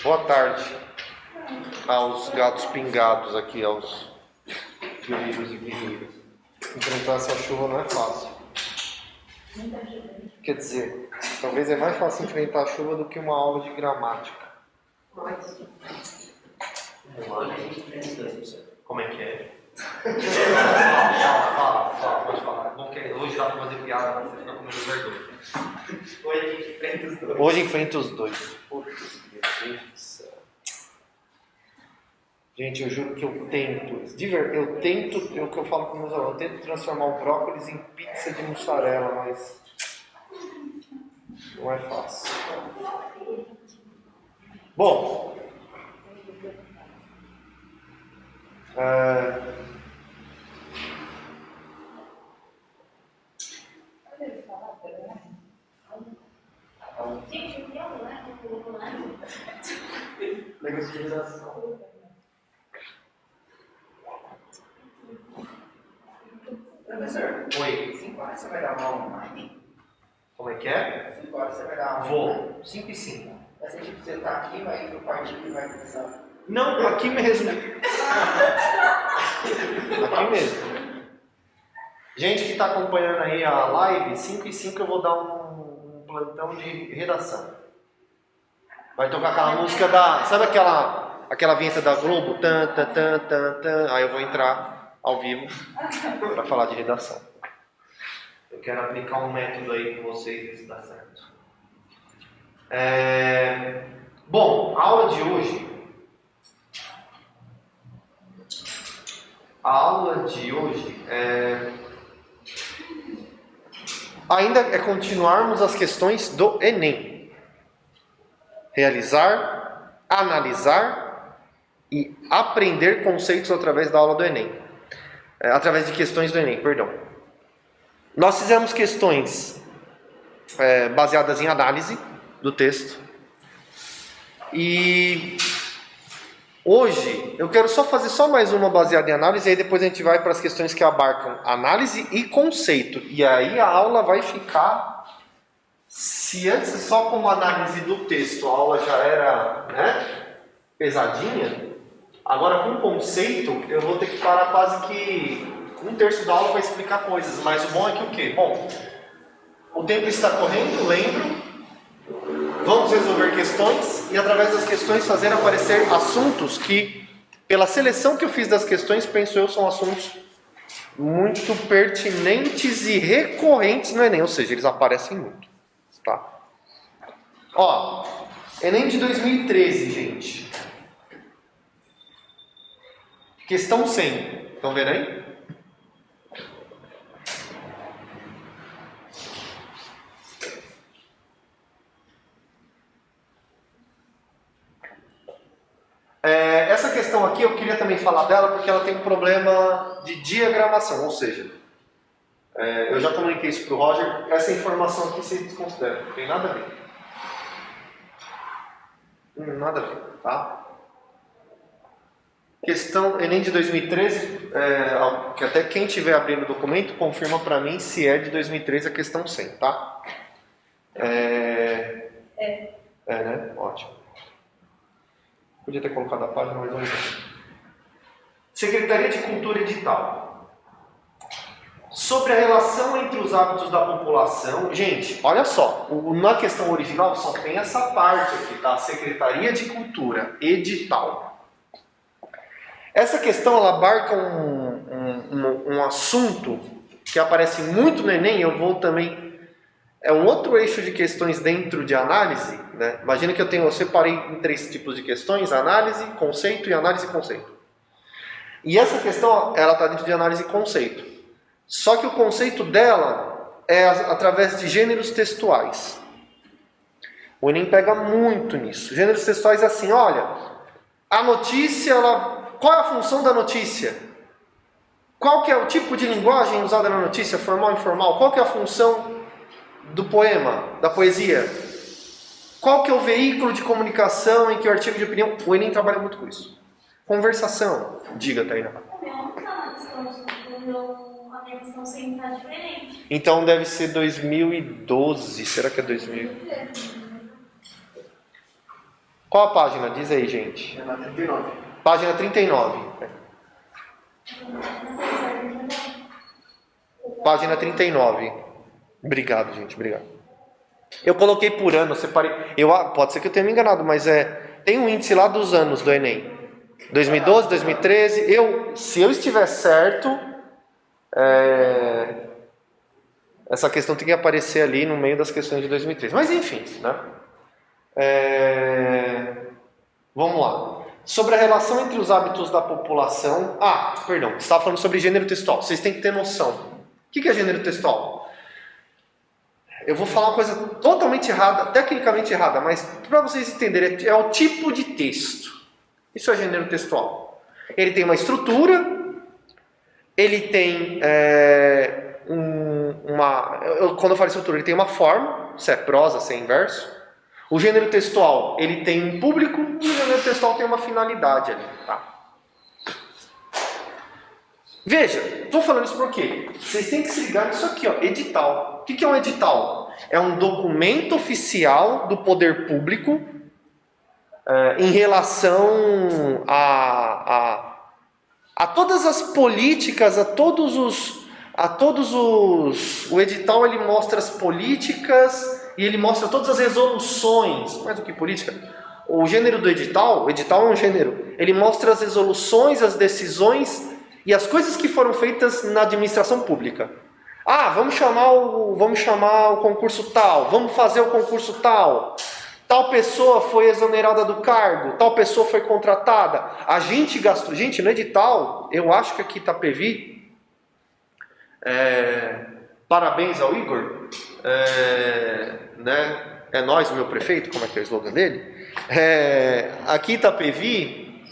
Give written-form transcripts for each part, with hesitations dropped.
Boa tarde aos gatos pingados aqui, aos guerreiros e guerreiras. Enfrentar essa chuva não é fácil. Quer dizer, talvez é mais fácil enfrentar a chuva do que uma aula de gramática. Como é que é? Fala, pode falar. Não quer, hoje dá pra fazer piada, mas você fica com medo de vergonha. Hoje enfrenta os dois. Putz, meu Deus do céu. Gente, eu juro que eu tento, é o que eu falo com meus alunos, eu tento transformar o brócolis em pizza de mussarela, mas não é fácil. Bom, negociação. Professor, Oi. 5 horas você vai dar uma aula online? Como é que é? 5 horas você vai dar uma aula online? Vou. 5 e 5. Vai ser tipo, você tá aqui, vai ir pro partido e vai começar. Não, aqui mesmo. Aqui mesmo. Gente que está acompanhando aí a live, 5 e 5 eu vou dar um plantão de redação. Vai tocar aquela música da... Sabe aquela vinheta da Globo? Tan, tan, tan, tan, tan. Aí eu vou entrar ao vivo para falar de redação. Eu quero aplicar um método aí com vocês, ver se dá certo. Bom, a aula de hoje... ainda é continuarmos as questões do Enem. Realizar, analisar e aprender conceitos através da aula do Enem. Através de questões do Enem, perdão. Nós fizemos questões baseadas em análise do texto. E hoje eu quero fazer mais uma baseada em análise, e aí depois a gente vai para as questões que abarcam análise e conceito. E aí a aula vai ficar, se antes só com análise do texto a aula já era pesadinha, agora com conceito eu vou ter que parar quase que 1/3 da aula para explicar coisas. Mas o bom é que o quê? Bom, o tempo está correndo, lembro. Vamos resolver questões e através das questões fazer aparecer assuntos que, pela seleção que eu fiz das questões, penso eu, são assuntos muito pertinentes e recorrentes no Enem, ou seja, eles aparecem muito. Tá? Ó, Enem de 2013, gente. Questão 100. Estão vendo aí? Essa questão aqui eu queria também falar dela porque ela tem um problema de diagramação, ou seja, eu já comuniquei isso para o Roger, essa informação aqui vocês desconsideram, não tem nada a ver. Nada a ver, tá? Questão Enem de 2013, que até quem estiver abrindo o documento confirma para mim se é de 2013 a questão 100, tá? É, né? Ótimo. Podia ter colocado a página, mas vamos ver. Secretaria de Cultura Edital. Sobre a relação entre os hábitos da população. Gente, olha só. Na questão original só tem essa parte aqui, tá? Secretaria de Cultura Edital. Essa questão ela abarca um assunto que aparece muito no Enem. Eu vou também... É um outro eixo de questões dentro de análise, né? Imagina que eu separei em 3 tipos de questões: análise, conceito e análise e conceito. E essa questão, ela está dentro de análise e conceito. Só que o conceito dela é através de gêneros textuais. O Enem pega muito nisso. Gêneros textuais é assim, olha, a notícia, qual é a função da notícia? Qual que é o tipo de linguagem usada na notícia, formal e informal? Qual que é a função do poema, da poesia? Qual que é o veículo de comunicação em que o artigo de opinião... O Enem trabalha muito com isso. Conversação. Diga, Tainá. A questão sempre está diferente. Então deve ser 2012. Será que é 2000? Qual a página? Diz aí, gente. É na 39. Página 39. Página 39. Obrigado, gente. Obrigado. Eu coloquei por ano, separei. Pode ser que eu tenha me enganado, mas tem um índice lá dos anos do Enem. 2012, 2013. Se eu estiver certo, essa questão tem que aparecer ali no meio das questões de 2013. Mas enfim, né? Vamos lá. Sobre a relação entre os hábitos da população. Perdão, você estava falando sobre gênero textual. Vocês têm que ter noção. O que é gênero textual? Eu vou falar uma coisa totalmente errada, tecnicamente errada, mas para vocês entenderem, é o tipo de texto. Isso é gênero textual. Ele tem uma estrutura, ele tem quando eu falo estrutura, ele tem uma forma, se é prosa, se é inverso. O gênero textual, ele tem um público, e o gênero textual tem uma finalidade ali, tá? Veja, estou falando isso por quê? Vocês têm que se ligar nisso aqui, ó, edital. O que é um edital? É um documento oficial do poder público em relação a todas as políticas, o edital ele mostra as políticas e ele mostra todas as resoluções, mais do que política. O gênero do edital, o edital é um gênero, ele mostra as resoluções, as decisões e as coisas que foram feitas na administração pública. Vamos chamar o concurso tal, vamos fazer o concurso tal. Tal pessoa foi exonerada do cargo, tal pessoa foi contratada. A gente gastou. Gente, no edital, eu acho que aqui Itapevi, parabéns ao Igor, né? É nós, o meu prefeito, como é que é o slogan dele? Aqui Itapevi,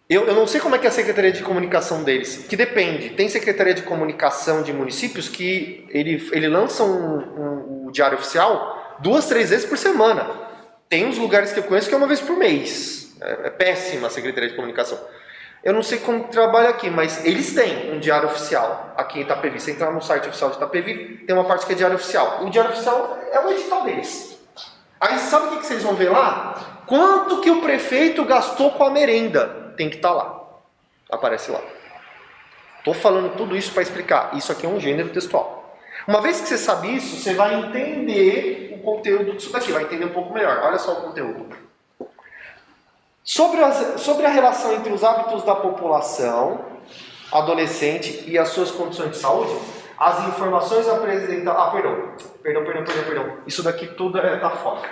eu não sei como é que é a Secretaria de Comunicação deles, que depende. Tem Secretaria de Comunicação de municípios que ele lança um diário oficial 2, 3 vezes por semana. Tem uns lugares que eu conheço que é uma vez por mês. É péssima a Secretaria de Comunicação. Eu não sei como trabalha aqui, mas eles têm um diário oficial aqui em Itapevi. Você entrar no site oficial de Itapevi, tem uma parte que é diário oficial. O diário oficial é o edital deles. Aí sabe o que vocês vão ver lá? Quanto que o prefeito gastou com a merenda. Tem que estar lá. Aparece lá. Estou falando tudo isso para explicar. Isso aqui é um gênero textual. Uma vez que você sabe isso, você vai entender o conteúdo disso daqui. Vai entender um pouco melhor. Olha só o conteúdo. Sobre a relação entre os hábitos da população adolescente e as suas condições de saúde, as informações apresentadas... Perdão. Isso daqui tudo está fora.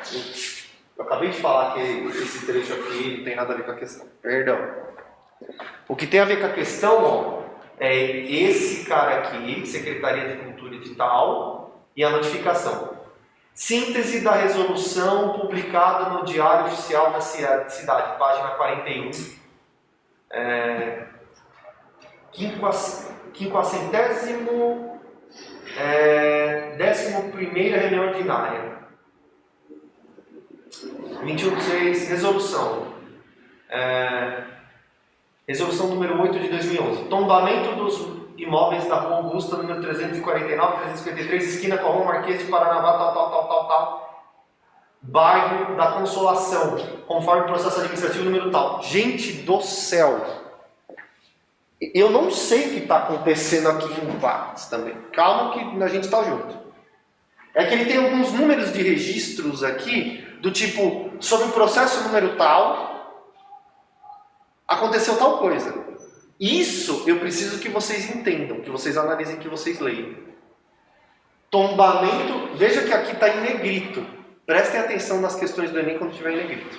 Eu acabei de falar que esse trecho aqui não tem nada a ver com a questão. Perdão. O que tem a ver com a questão, é esse cara aqui, Secretaria de Cultura e Edital, e a notificação. Síntese da resolução publicada no Diário Oficial da Cidade, página 41. 11ª reunião ordinária. 21/6, resolução. Resolução número 8 de 2011. Tombamento dos imóveis da Rua Augusta, número 349, 353, esquina com a Rua Marquês de Paranavá, tal. Bairro da Consolação, conforme o processo administrativo número tal. Gente do céu! Eu não sei o que está acontecendo aqui em Vargas também. Calma que a gente está junto. É que ele tem alguns números de registros aqui, do tipo, sobre o processo número tal, aconteceu tal coisa. Isso eu preciso que vocês entendam, que vocês analisem, que vocês leiam. Tombamento, veja que aqui está em negrito. Prestem atenção nas questões do Enem quando estiver em negrito.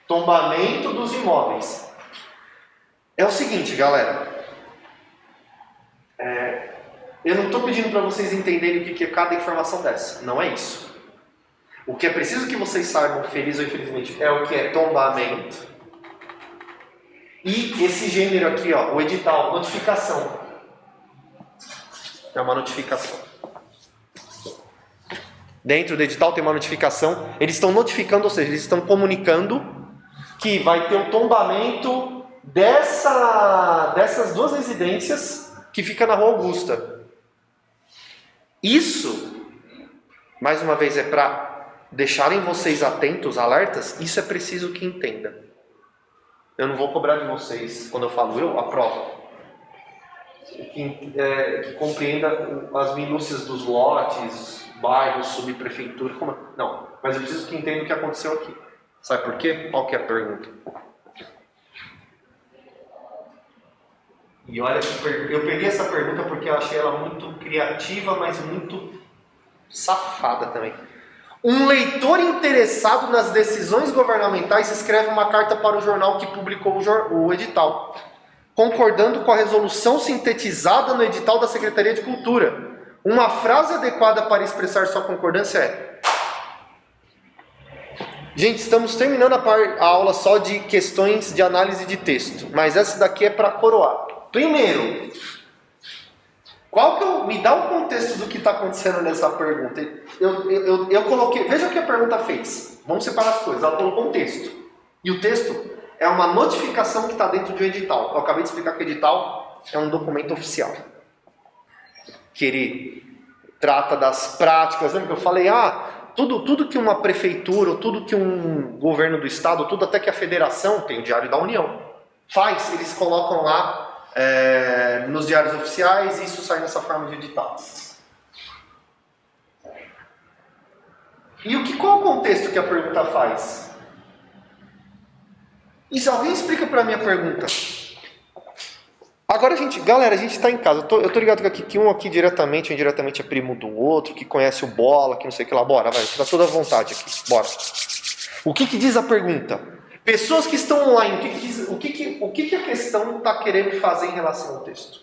Tombamento dos imóveis. É o seguinte, galera. Eu não estou pedindo para vocês entenderem o que é cada informação dessa. Não é isso. O que é preciso que vocês saibam, feliz ou infelizmente, é o que é tombamento. E esse gênero aqui, ó, o edital, notificação. É uma notificação. Dentro do edital tem uma notificação. Eles estão notificando, ou seja, eles estão comunicando que vai ter um tombamento dessas duas residências que fica na Rua Augusta. Isso, mais uma vez, é para deixarem vocês atentos, alertas, isso é preciso que entenda. Eu não vou cobrar de vocês, quando eu falo eu, a prova. Que compreenda as minúcias dos lotes, bairros, subprefeitura. Não, mas eu preciso que entenda o que aconteceu aqui. Sabe por quê? Qual que é a pergunta? E olha, eu peguei essa pergunta porque eu achei ela muito criativa, mas muito safada também. Um leitor interessado nas decisões governamentais escreve uma carta para o jornal que publicou o edital, concordando com a resolução sintetizada no edital da Secretaria de Cultura. Uma frase adequada para expressar sua concordância é... Gente, estamos terminando a aula só de questões de análise de texto, mas essa daqui é para coroar. Primeiro, me dá o contexto do que está acontecendo nessa pergunta. Eu coloquei, veja o que a pergunta fez. Vamos separar as coisas. Ela colocou um texto. E o texto é uma notificação que está dentro de um edital. Eu acabei de explicar que o edital é um documento oficial. Que ele trata das práticas. Lembra que eu falei, tudo que uma prefeitura, ou tudo que um governo do estado, tudo até que a federação, tem o Diário da União, faz, eles colocam lá nos diários oficiais, e isso sai nessa forma de edital. E qual o contexto que a pergunta faz? E se alguém explica para mim a pergunta? Agora, galera, a gente está em casa. Eu tô ligado que um aqui diretamente ou indiretamente é primo do outro, que conhece o Bola, que não sei o que lá. Bora, vai, tá toda à vontade aqui. Bora. O que diz a pergunta? Pessoas que estão online, o que a questão está querendo fazer em relação ao texto?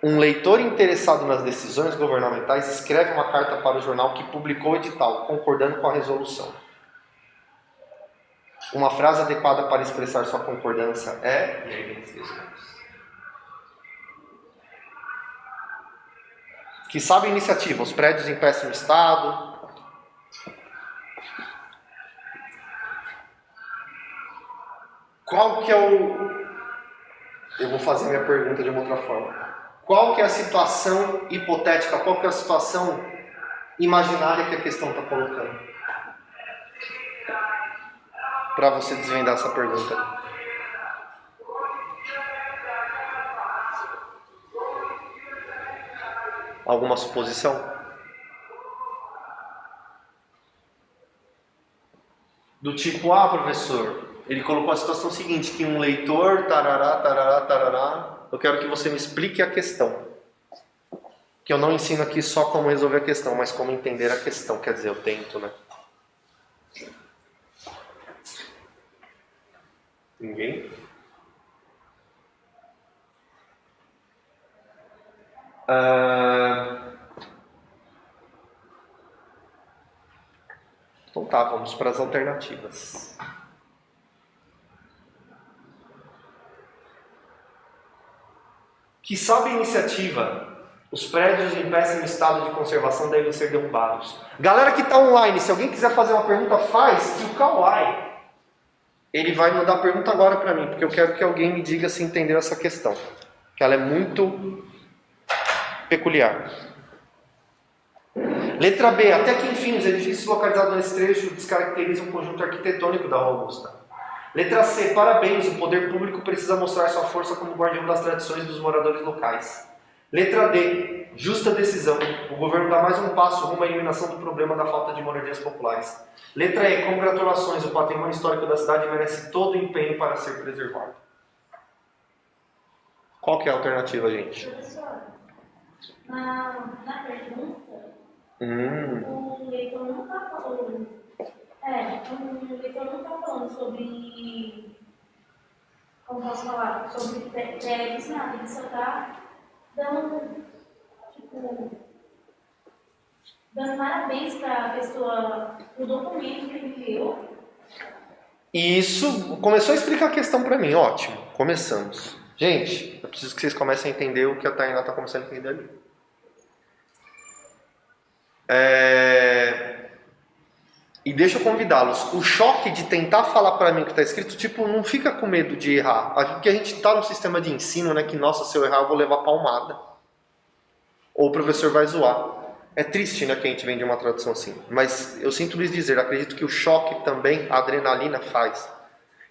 Um leitor interessado nas decisões governamentais escreve uma carta para o jornal que publicou o edital, concordando com a resolução. Uma frase adequada para expressar sua concordância é... E aí vem esses questões. Que sabe a iniciativa, os prédios em péssimo estado... Qual que é Eu vou fazer minha pergunta de uma outra forma. Qual que é a situação hipotética, qual que é a situação imaginária que a questão está colocando? Para você desvendar essa pergunta. Alguma suposição? Do tipo, professor... Ele colocou a situação seguinte, que um leitor, tarará, eu quero que você me explique a questão. Que eu não ensino aqui só como resolver a questão, mas como entender a questão. Quer dizer, eu tento, né? Ninguém? Então tá, vamos para as alternativas. Que sabe a iniciativa, os prédios em péssimo estado de conservação devem ser derrubados. Galera que está online, se alguém quiser fazer uma pergunta, faz. E o Kawai, ele vai mandar a pergunta agora para mim, porque eu quero que alguém me diga se entendeu essa questão. Que ela é muito peculiar. Letra B. Até que enfim, os edifícios localizados nesse trecho descaracterizam o conjunto arquitetônico da Rua Augusta. Letra C. Parabéns, o poder público precisa mostrar sua força como guardião das tradições dos moradores locais. Letra D. Justa decisão. O governo dá mais um passo rumo à eliminação do problema da falta de moradias populares. Letra E. Congratulações, o patrimônio histórico da cidade merece todo o empenho para ser preservado. Qual que é a alternativa, gente? Professor, na pergunta, o leitor não está falando... o leitor não está falando sobre... Como posso falar? Sobre prédios, nada. Ele só está dando parabéns para a pessoa no documento que ele enviou. E isso começou a explicar a questão para mim. Ótimo, começamos. Gente, eu preciso que vocês comecem a entender o que a Tainá está começando a entender ali. E deixa eu convidá-los. O choque de tentar falar para mim o que está escrito, tipo, não fica com medo de errar. Porque a gente está no sistema de ensino, né? Que, nossa, se eu errar, eu vou levar palmada. Ou o professor vai zoar. É triste, né, que a gente vem de uma tradução assim. Mas eu sinto lhes dizer, acredito que o choque também, a adrenalina faz.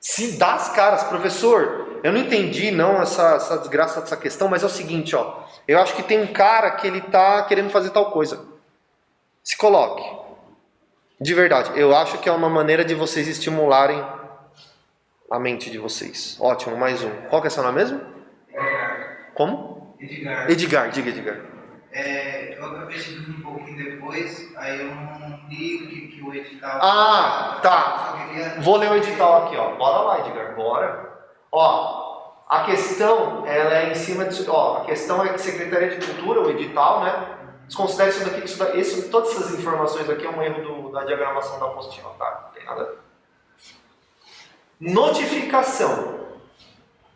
Se dá as caras, professor, eu não entendi não essa desgraça dessa questão, mas é o seguinte, ó. Eu acho que tem um cara que ele tá querendo fazer tal coisa. Se coloque. De verdade, eu acho que é uma maneira de vocês estimularem a mente de vocês. Ótimo, mais um. Qual que é seu nome mesmo? Edgar. Como? Edgar. Edgar, diga Edgar. Eu acabei chegando um pouquinho depois, aí eu não li o que o edital... Ah, tá. Só queria... Vou ler o edital aqui, ó. Bora lá, Edgar, bora. Ó, a questão, ela é em cima disso. Ó, a questão é que Secretaria de Cultura, o edital, né? Desconsidera isso daqui, todas essas informações aqui é um erro da diagramação da apostila, tá? Não tem nada a ver. Notificação.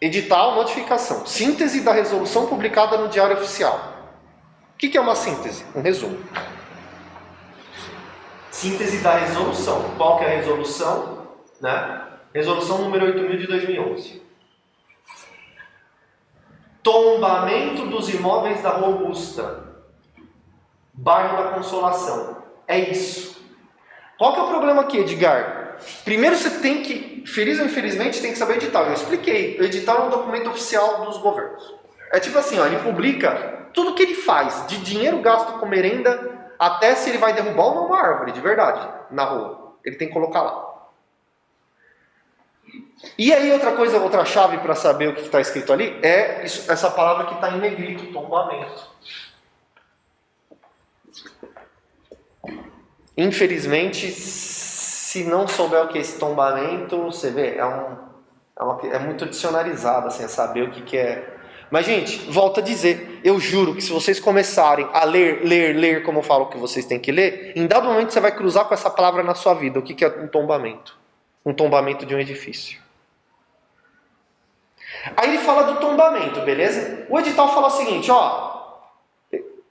Edital, notificação. Síntese da resolução publicada no Diário Oficial. O que é uma síntese? Um resumo. Síntese da resolução. Qual que é a resolução? Né? Resolução número 8.000 de 2011. Tombamento dos imóveis da Rua Augusta. Bairro da Consolação. É isso. Qual que é o problema aqui, Edgar? Primeiro você tem que, feliz ou infelizmente, tem que saber o edital. Eu expliquei. O edital é um documento oficial dos governos. É tipo assim, ó, ele publica tudo que ele faz, de dinheiro gasto com merenda, até se ele vai derrubar ou não uma árvore, de verdade, na rua. Ele tem que colocar lá. E aí outra chave para saber o que está escrito ali, é essa palavra que está em negrito, tombamento. Infelizmente, se não souber o que é esse tombamento, você vê, é muito dicionarizado, assim, saber o que é. Mas, gente, volto a dizer, eu juro que se vocês começarem a ler, como eu falo que vocês têm que ler, em dado momento você vai cruzar com essa palavra na sua vida. O que é um tombamento? Um tombamento de um edifício. Aí ele fala do tombamento, beleza? O edital fala o seguinte, ó,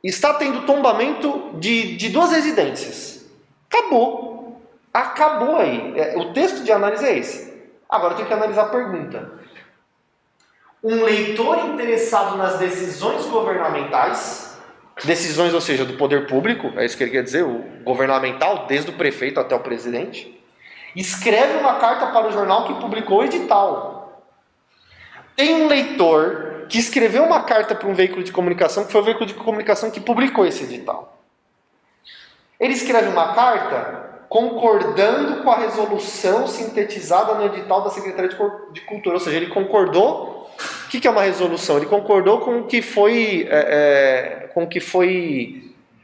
está tendo tombamento de 2 residências. Acabou aí. O texto de análise é esse. Agora eu tenho que analisar a pergunta. Um leitor interessado nas decisões governamentais, decisões, ou seja, do poder público, é isso que ele quer dizer, o governamental, desde o prefeito até o presidente, escreve uma carta para o jornal que publicou o edital. Tem um leitor que escreveu uma carta para um veículo de comunicação, que foi o veículo de comunicação que publicou esse edital. Ele escreve uma carta concordando com a resolução sintetizada no edital da Secretaria de Cultura, ou seja, ele concordou. O que é uma resolução? Ele concordou com o que foi,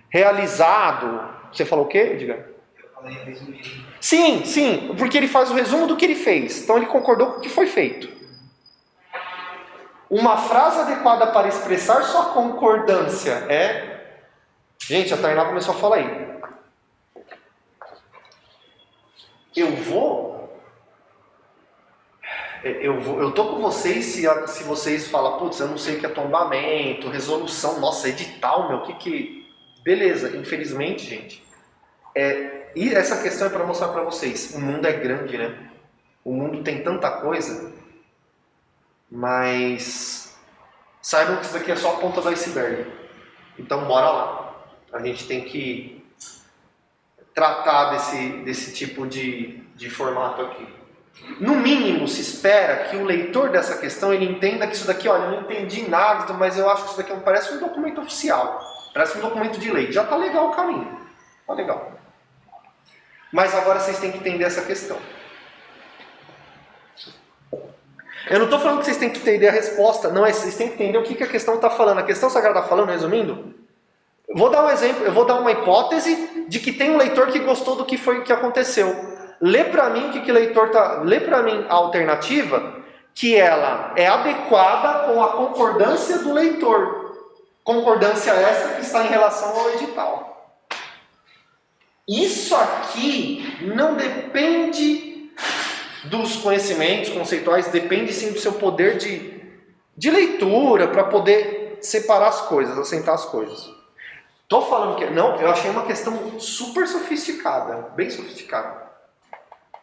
realizado. Você falou o quê, Edgar? Eu falei resumido. Sim, porque ele faz o resumo do que ele fez. Então ele concordou com o que foi feito. Uma frase adequada para expressar sua concordância é... Gente, a Tainá começou a falar aí. Eu tô com vocês se vocês falam, putz, eu não sei o que é tombamento, resolução, nossa, edital, meu, Beleza, infelizmente, gente. E essa questão é para mostrar para vocês. O mundo é grande, né? O mundo tem tanta coisa, mas saibam que isso daqui é só a ponta do iceberg. Então, bora lá. A gente tem que tratar desse tipo de formato aqui. No mínimo, se espera que o leitor dessa questão ele entenda que isso daqui, olha, eu não entendi nada, mas eu acho que isso daqui parece um documento oficial, parece um documento de lei. Já está legal o caminho, está legal. Mas agora vocês têm que entender essa questão. Eu não estou falando que vocês têm que entender a resposta, não, vocês têm que entender o que a questão está falando. A questão sagrada está falando, resumindo, eu vou dar um exemplo, eu vou dar uma hipótese de que tem um leitor que gostou do que aconteceu. Lê para mim o que leitor tá. Lê para mim a alternativa que ela é adequada com a concordância do leitor. Concordância essa que está em relação ao edital. Isso aqui não depende dos conhecimentos conceituais, depende sim do seu poder de leitura para poder separar as coisas, assentar as coisas. Tô falando que não, eu achei uma questão super sofisticada, bem sofisticada.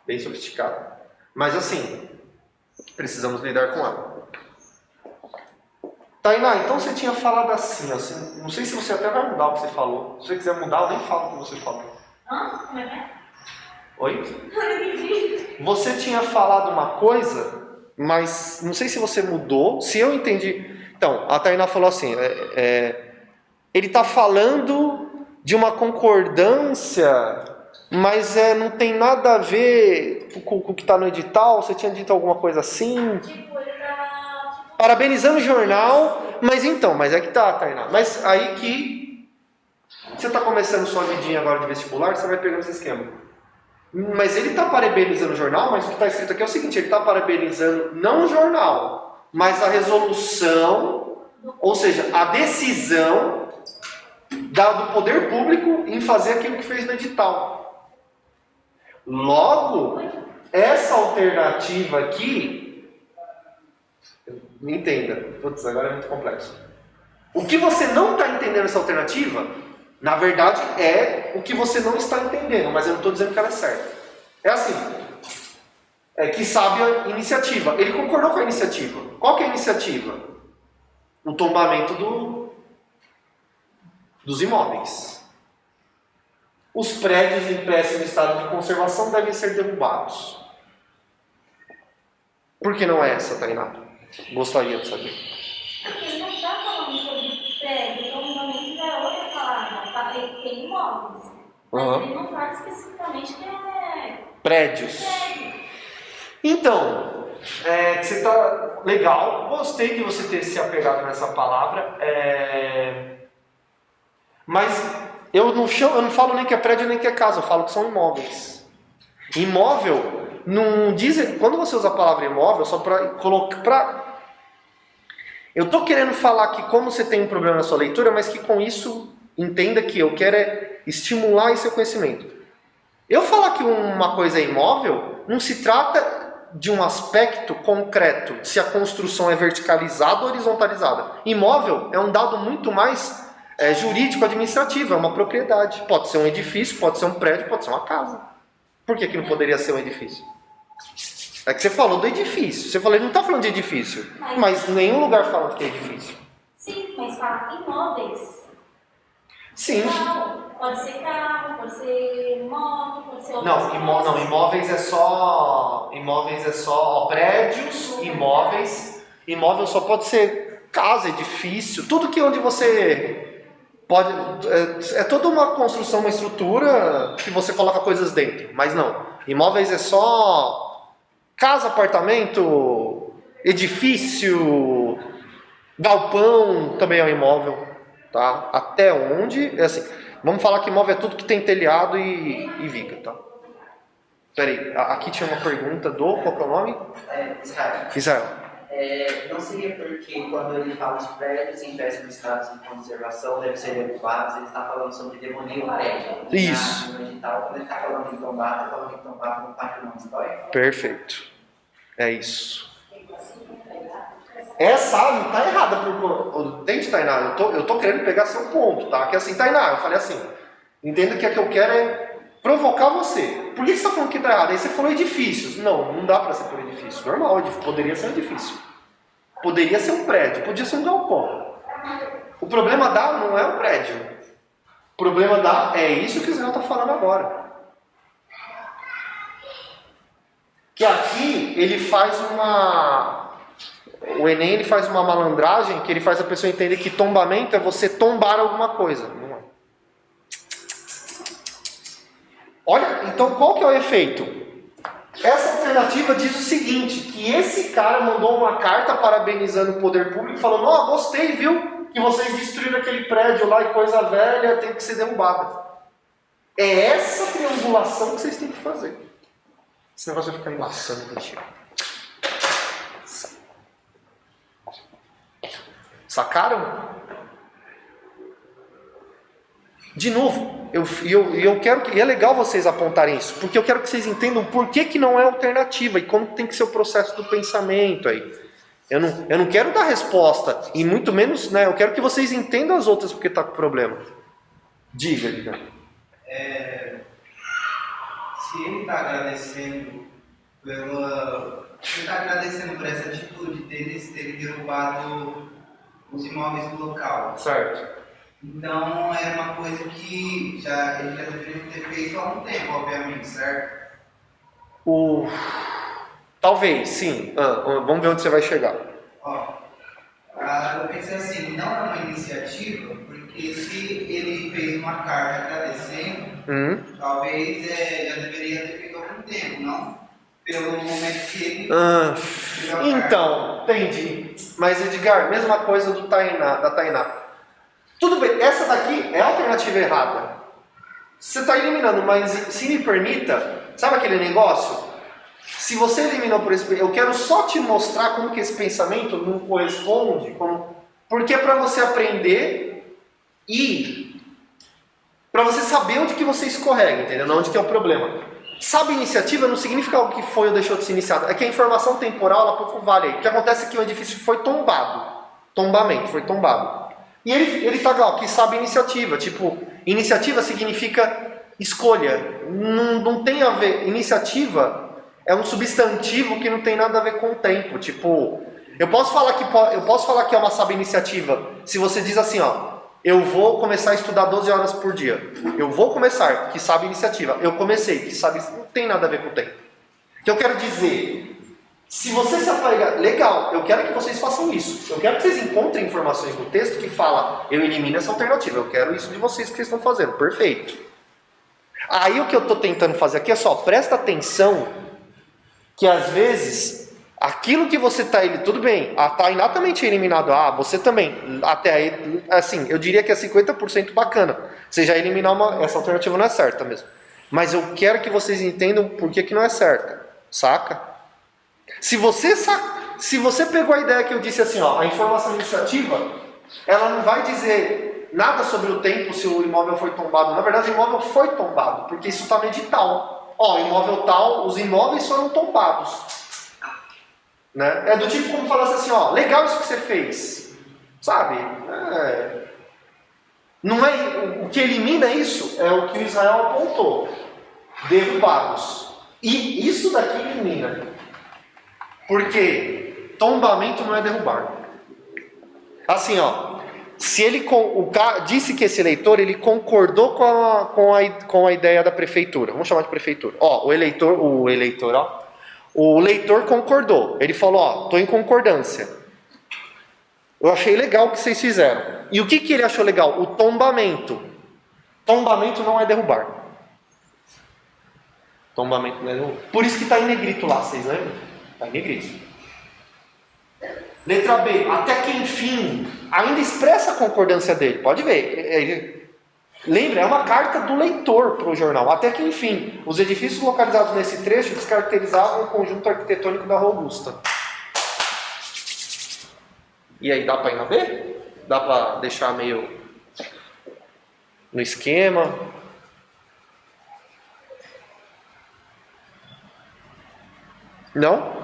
Bem sofisticada. Mas assim, precisamos lidar com ela. Tainá, então você tinha falado assim, ó, não sei se você até vai mudar o que você falou. Se você quiser mudar, eu nem falo o que você falou. Hã? Como é que é? Oi? Eu não entendi. Você tinha falado uma coisa, mas não sei se você mudou. Se eu entendi... Então, a Tainá falou assim, ele está falando de uma concordância, mas não tem nada a ver com o que está no edital. Você tinha dito alguma coisa assim? Tipo, ele tá. Tipo, Parabenizando o jornal, mas é que tá, Tainá. Mas aí que você está começando sua vidinha agora de vestibular, você vai pegando esse esquema. Mas ele está parabenizando o jornal, mas o que está escrito aqui é o seguinte, ele está parabenizando não o jornal, mas a resolução, ou seja, a decisão do poder público em fazer aquilo que fez no edital. Logo, essa alternativa aqui, me entenda, putz, agora é muito complexo. O que você não está entendendo nessa alternativa, na verdade é o que você não está entendendo, mas eu não estou dizendo que ela é certa. É assim, que sabe a iniciativa. Ele concordou com a iniciativa. Qual que é a iniciativa? O tombamento dos imóveis. Os prédios em péssimo estado de conservação devem ser derrubados. Por que não é essa, Tainá? Gostaria de saber. porque ele não está falando sobre prédio, então normalmente é outra palavra. Tem imóveis. Mas ele não fala especificamente que é Prédios. prédio. Então, você tá legal. Gostei de você ter se apegado nessa palavra. Mas eu não falo nem que é prédio nem que é casa. Eu falo que são imóveis. Imóvel não diz. Quando você usa a palavra imóvel, só para colocar. Eu estou querendo falar que como você tem um problema na sua leitura, mas que com isso entenda que eu quero estimular esse seu conhecimento. Eu falar que uma coisa é imóvel, não se trata de um aspecto concreto, se a construção é verticalizada ou horizontalizada. Imóvel é um dado muito mais jurídico-administrativo, é uma propriedade. Pode ser um edifício, pode ser um prédio, pode ser uma casa. Por que não poderia ser um edifício? É que você falou do edifício. Você falou, ele não está falando de edifício, mas em nenhum lugar fala que é edifício. Sim, mas fala imóveis. Sim. Pode ser carro, pode ser moto, pode ser outras Não, imóveis é só prédios, imóveis. Imóvel só pode ser casa, edifício, tudo que onde você pode. É toda uma construção, uma estrutura que você coloca coisas dentro. Mas não. Imóveis é só casa, apartamento, edifício, galpão, também é um imóvel. Tá? Até onde, assim, vamos falar que imóvel é tudo que tem telhado e viga, tá? Peraí, aqui tinha uma pergunta qual que é o nome? Israel. Não seria porque quando ele fala de prédios em péssimo estado de conservação devem ser derrubados, ele está falando sobre demolir o prédio. Isso. No edital, quando ele está falando de tombar, está falando de tombar no patrimônio histórico. Perfeito. É isso. Essa não tá errada. Entende, Tainá? Eu tô querendo pegar seu ponto, tá? Que assim, Tainá, eu falei assim, entenda que o que eu quero é provocar você. Por que você tá falando que tá errado? Aí você falou edifícios. Não dá pra ser por edifício. Normal, poderia ser um edifício. Poderia ser um prédio, podia ser um galpão. O problema não é o prédio. O problema é isso que o Israel tá falando agora. Que aqui ele faz o Enem ele faz uma malandragem que ele faz a pessoa entender que tombamento é você tombar alguma coisa. Não é. Olha, então qual que é o efeito? Essa alternativa diz o seguinte, que esse cara mandou uma carta parabenizando o poder público, falando, gostei, viu, que vocês destruíram aquele prédio lá e coisa velha tem que ser derrubada. É essa triangulação que vocês têm que fazer. Esse negócio vai ficar enlaçando contigo. Sacaram? De novo, eu quero que. E é legal vocês apontarem isso, porque eu quero que vocês entendam por que não é alternativa e como tem que ser o processo do pensamento aí. Eu não quero dar resposta, e muito menos, né? Eu quero que vocês entendam as outras porque está com problema. Diga. Se ele está agradecendo por essa atitude deles terem derrubado os imóveis do local. Certo. Então era uma coisa que ele já deveria ter feito há um tempo, obviamente, certo? Talvez, sim. Vamos ver onde você vai chegar. Ó, eu pensei assim, não é uma iniciativa, porque se ele fez uma carta agradecendo, talvez já deveria ter feito há algum tempo, não? Pelo momento que ele fez a Então, entendi. Mas Edgar, mesma coisa da Tainá. Tudo bem, essa daqui é a alternativa errada. Você está eliminando, mas se me permita, sabe aquele negócio? Se você eliminou por esse, eu quero só te mostrar como que esse pensamento não corresponde, porque é para você aprender e para você saber onde que você escorrega, entendeu? Não onde que é o problema. Sabe, iniciativa não significa algo que foi ou deixou de ser iniciado. É que a informação temporal, ela pouco vale aí. O que acontece é que o edifício foi tombado. Tombamento, foi tombado. E ele está lá, que sabe iniciativa. Tipo, iniciativa significa escolha. Não tem a ver. Iniciativa é um substantivo que não tem nada a ver com o tempo. Tipo, eu posso falar que é uma sabe iniciativa se você diz assim, ó, eu vou começar a estudar 12 horas por dia. Eu vou começar, que sabe iniciativa. Eu comecei, que sabe, não tem nada a ver com o tempo. O que eu quero dizer, se você se apegar, legal, eu quero que vocês façam isso. Eu quero que vocês encontrem informações no texto que fala, eu elimino essa alternativa. Eu quero isso de vocês que vocês estão fazendo. Perfeito. Aí o que eu estou tentando fazer aqui é só, presta atenção que às vezes, aquilo que você está... Tudo bem, a Tainá também tinha eliminado. Você também. Até aí, assim, eu diria que é 50% bacana. Você já eliminar essa alternativa não é certa mesmo. Mas eu quero que vocês entendam por que não é certa. Saca? Se você pegou a ideia que eu disse assim, ó, a informação iniciativa, ela não vai dizer nada sobre o tempo se o imóvel foi tombado. Na verdade, o imóvel foi tombado, porque isso está no edital. Ó, imóvel tal, os imóveis foram tombados. Né? É do tipo como falasse assim, ó, legal isso que você fez. Sabe? Não é, o que elimina isso é o que Israel apontou. Derrubados. E isso daqui elimina. Porque tombamento não é derrubar. Assim, ó, se ele disse que esse eleitor ele concordou com a ideia da prefeitura. Vamos chamar de prefeitura. Ó, o leitor concordou. Ele falou, ó, estou em concordância. Eu achei legal o que vocês fizeram. E o que ele achou legal? O tombamento. Tombamento não é derrubar. Tombamento não é derrubar. Por isso que está em negrito lá, vocês lembram? Está em negrito. Letra B. Até que enfim, ainda expressa a concordância dele. Pode ver. Lembra, é uma carta do leitor para o jornal. Até que enfim, os edifícios localizados nesse trecho descaracterizavam o conjunto arquitetônico da Rua Augusta. E aí, dá para ir na B? Dá para deixar meio no esquema? Não?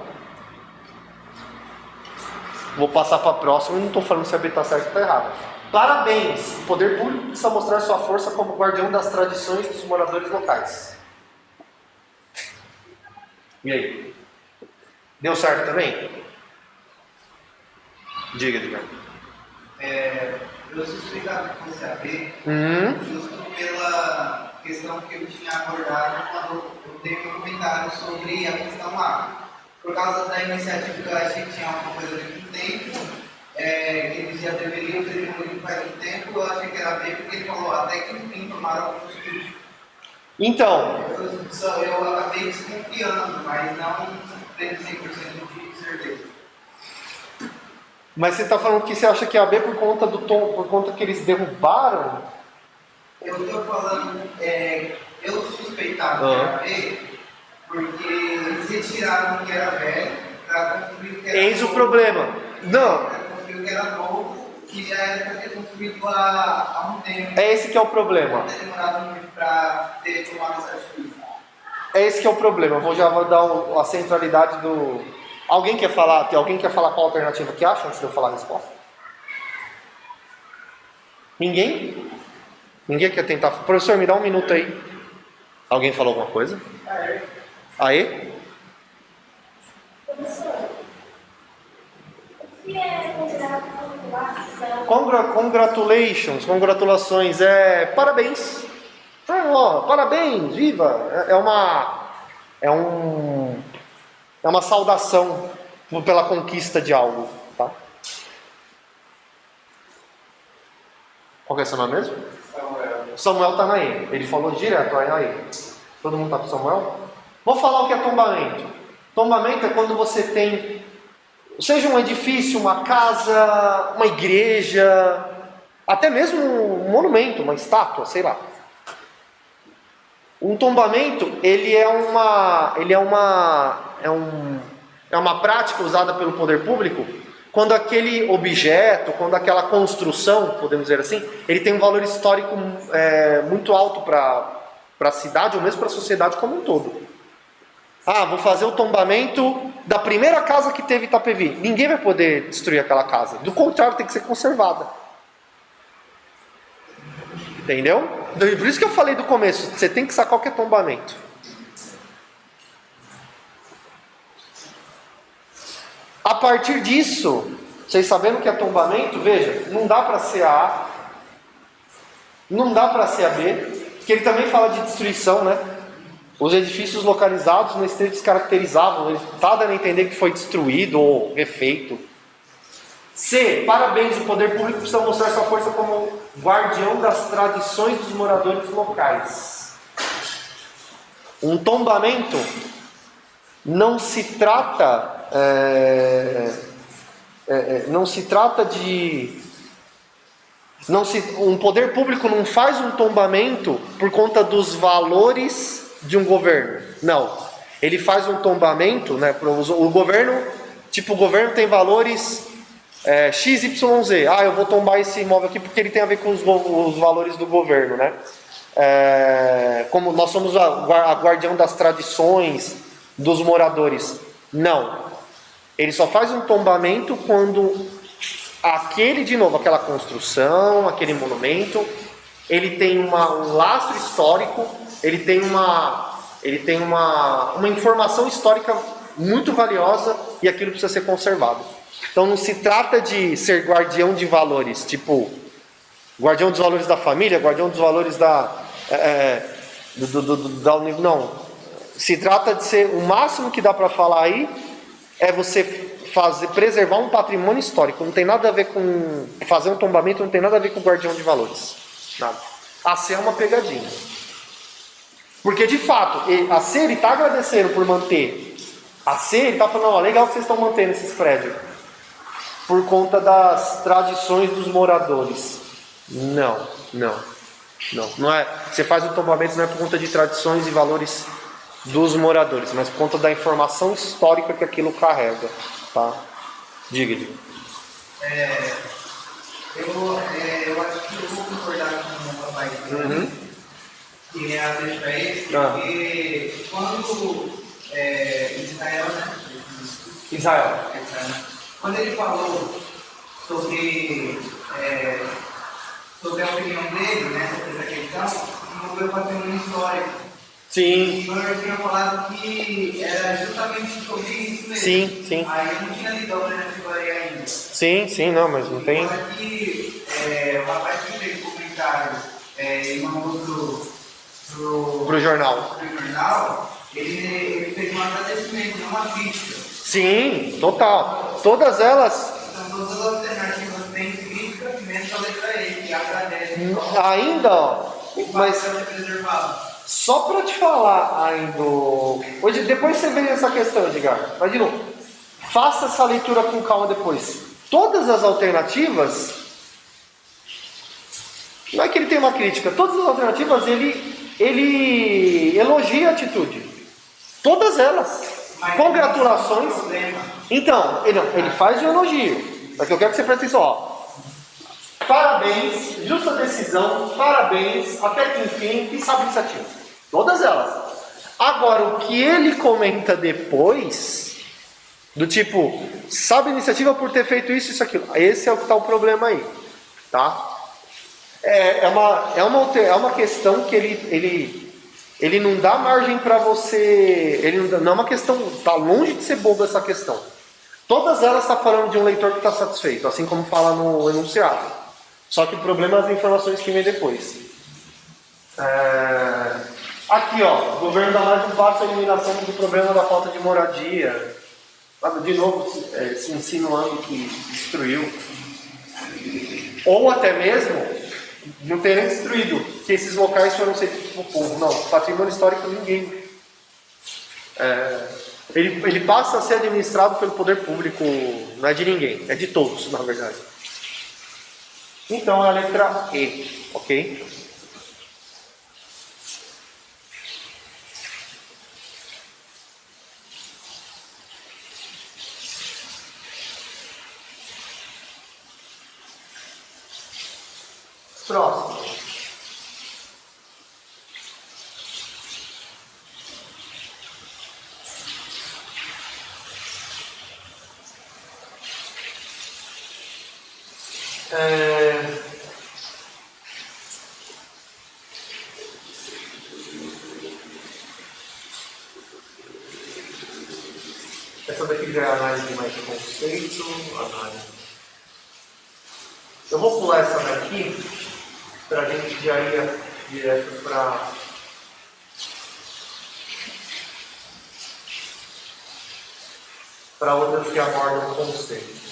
Vou passar para a próxima e não estou falando se a B está certo ou está errado. Parabéns! O poder público precisa mostrar sua força como guardião das tradições dos moradores locais. E aí? Deu certo também? Diga, Edgar. Eu suspeitava que fosse a B, justo pela questão que eu tinha abordado quando eu dei meu comentário sobre a questão A. Por causa da iniciativa que eu achei que tinha alguma coisa de um tempo, que eles já deveriam ter demolido faz um tempo, eu achei que era B, porque ele falou até que enfim tomaram alguns estudos. Então. Eu acabei desconfiando, mas não tenho 100% de certeza. Mas você está falando que você acha que é a B por conta do tom, por conta que eles derrubaram? Eu estou falando, eu suspeitava que era B, porque eles retiraram o que era velho para construir o que era Eis novo. o problema. Não. Para construir o que era novo, que já era para ter construído há um tempo. É esse que é o problema. Não ter demorado muito para ter tomado essa atitude. É esse que é o problema. Já vou dar a centralidade do... Alguém quer falar qual alternativa que acha antes de eu falar a resposta? Ninguém? Ninguém quer tentar? Professor, me dá um minuto aí. Alguém falou alguma coisa? Aê? Professor, que é congratulação? Congratulations, congratulações, parabéns. Parabéns, viva. É uma saudação pela conquista de algo, tá? Qual que é seu nome mesmo? Samuel tá aí. Ele falou direto aí. Todo mundo tá com Samuel? Vou falar o que é tombamento. Tombamento é quando você tem, seja um edifício, uma casa, uma igreja, até mesmo um monumento, uma estátua, sei lá. Um tombamento, ele é uma prática usada pelo poder público quando aquele objeto, quando aquela construção, podemos dizer assim, ele tem um valor histórico muito alto para a cidade ou mesmo para a sociedade como um todo. Vou fazer o tombamento da primeira casa que teve Itapevi. Ninguém vai poder destruir aquela casa. Do contrário, tem que ser conservada. Entendeu? Por isso que eu falei do começo, você tem que sacar o que é tombamento. A partir disso, vocês sabendo o que é tombamento, veja, não dá para ser A, não dá para ser a B, porque ele também fala de destruição, né? Os edifícios localizados no estreito descaracterizavam, ele está dando a entender que foi destruído ou refeito. C. Parabéns, o poder público precisa mostrar sua força como guardião das tradições dos moradores locais. Um tombamento não se trata um poder público não faz um tombamento por conta dos valores de um governo. Não. Ele faz um tombamento, né? O governo tem valores XYZ. Eu vou tombar esse imóvel aqui porque ele tem a ver com os valores do governo, né? Como nós somos a guardião das tradições dos moradores. Não. Ele só faz um tombamento quando aquela construção, aquele monumento, ele tem um lastro histórico, ele tem uma informação histórica muito valiosa e aquilo precisa ser conservado. Então não se trata de ser guardião de valores, tipo guardião dos valores da família, guardião dos valores não. Se trata de ser, o máximo que dá para falar aí é você preservar um patrimônio histórico. Não tem nada a ver com fazer um tombamento, não tem nada a ver com guardião de valores. Nada. A C é uma pegadinha. Porque de fato, a C ele está agradecendo por manter. A C ele está falando, legal que vocês estão mantendo esses prédios. Por conta das tradições dos moradores. Não é. Você faz o tombamento não é por conta de tradições e valores dos moradores, mas por conta da informação histórica que aquilo carrega, tá? Diga. Eu acho que eu vou concordar com o papai que é a deixa ele, porque quando Israel, quando ele falou sobre a opinião dele, né, sobre essa questão, envolveu o patrimônio histórico. Sim. Quando eu tinha falado que era justamente sobre isso mesmo. Sim. Aí eu não tinha lido a alternativa aí ainda. Sim, não, mas não tem. Agora que o rapaz que fez o comentário e mandou pro jornal, ele fez um agradecimento, não uma crítica. Sim, total. Todas elas. Então todas as alternativas têm crítica, menos a letra E, que agradece. Ainda, mas só para te falar ainda. Hoje, depois você vê essa questão, Edgar. Mas de novo, faça essa leitura com calma depois. Todas as alternativas, não é que ele tem uma crítica, todas as alternativas ele elogia a atitude. Todas elas. Mas congratulações. Então, ele faz um elogio. Mas eu quero que você preste atenção, Parabéns, justa decisão, parabéns, até que enfim, e sabe iniciativa. Todas elas. Agora, o que ele comenta depois, do tipo, sabe iniciativa por ter feito isso, aquilo. Esse é o que está o problema aí, tá? É uma questão que ele não dá margem para você. Não é uma questão, tá longe de ser boba essa questão. Todas elas estão falando de um leitor que está satisfeito, assim como fala no enunciado. Só que o problema é as informações que vem depois. Aqui, ó, o governo dá mais um passo à eliminação do problema da falta de moradia. De novo, se insinuando que destruiu. Ou até mesmo não terem destruído, que esses locais foram cedidos para o povo. Não, patrimônio histórico ninguém. Ele passa a ser administrado pelo poder público, não é de ninguém, é de todos, na verdade. Então é a letra E, ok? Próximo. Essa daqui já é análise mais de conceito, análise. Eu vou pular essa daqui para a gente já ir direto para outras que abordam o conceito.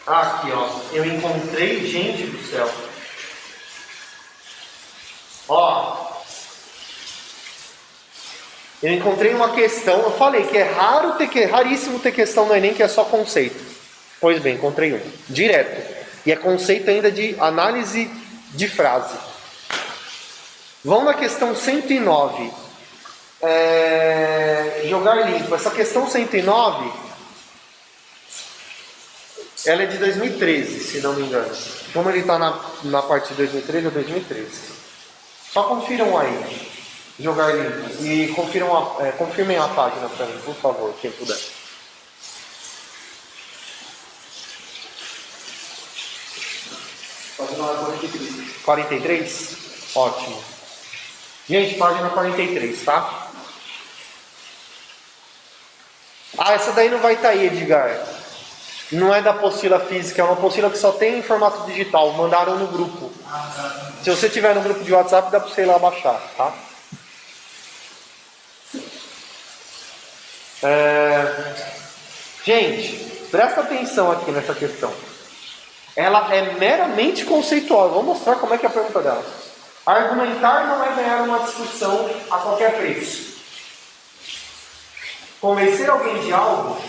Aqui, ó, eu encontrei gente do céu. Ó, eu encontrei uma questão. Eu falei que é raríssimo ter questão no Enem que é só conceito. Pois bem, encontrei uma, direto. E é conceito ainda de análise de frase. Vamos na questão 109. Jogar limpo. Essa questão 109. Ela é de 2013, se não me engano. Como ele está na parte de 2013, é 2013. Só confiram aí. Jogar limpo. E confirmem a página para mim, por favor, quem puder. Página 43. 43? Ótimo. Gente, página 43, tá? Essa daí não vai estar aí, Edgar. Não é da apostila física, é uma apostila que só tem em formato digital. Mandaram no grupo. Se você tiver no grupo de WhatsApp, dá para você ir lá baixar, tá? Gente, presta atenção aqui nessa questão. Ela é meramente conceitual. Vou mostrar como é que é a pergunta dela. Argumentar não é ganhar uma discussão a qualquer preço. Convencer alguém de algo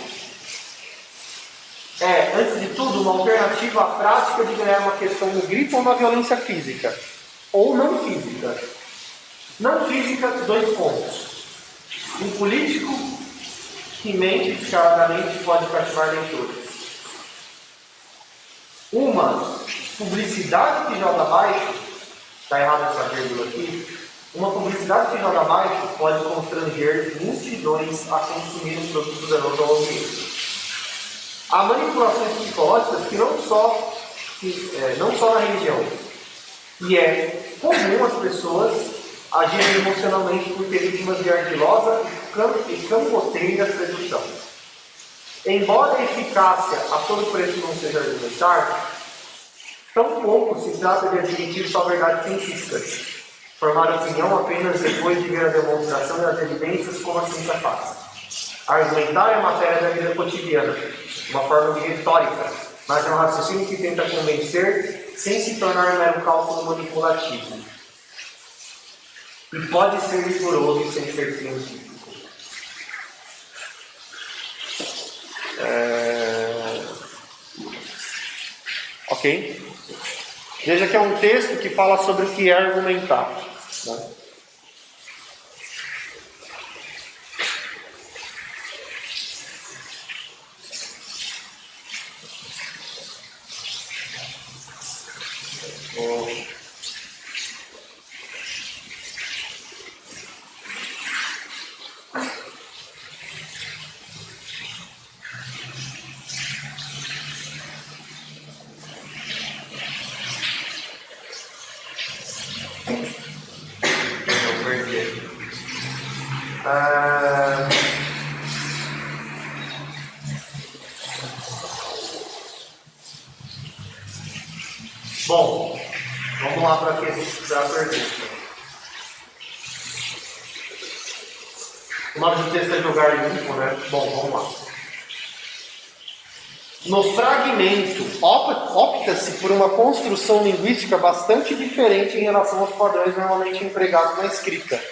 é, antes de tudo, uma alternativa à prática de ganhar uma questão no grito ou na violência física. Ou não física. Não física, 2 pontos. Um político que mente descaradamente pode cativar leitores. Uma publicidade que joga abaixo, está errada essa vírgula aqui, uma publicidade que joga abaixo pode constranger multidões a consumir um produto danoso ao ambiente. Há manipulações psicológicas que não só na religião. E é comum as pessoas agirem emocionalmente por ter vítimas de ardilosa e campoteira sedução. Embora a eficácia a todo preço não seja argumentar, tampouco se trata de admitir só verdades científicas, formar opinião apenas depois de ver a demonstração e as evidências como a ciência faz. Argumentar é matéria da vida cotidiana, uma forma de retórica, mas é um raciocínio que tenta convencer sem se tornar mero cálculo manipulativo. E pode ser rigoroso sem ser científico. Ok? Veja que é um texto que fala sobre o que é argumentar. Né? Bom, vamos lá para a pergunta. O nome do texto é Jogar Limpo, né? Bom, vamos lá. No fragmento, opta-se por uma construção linguística bastante diferente em relação aos padrões normalmente empregados na escrita.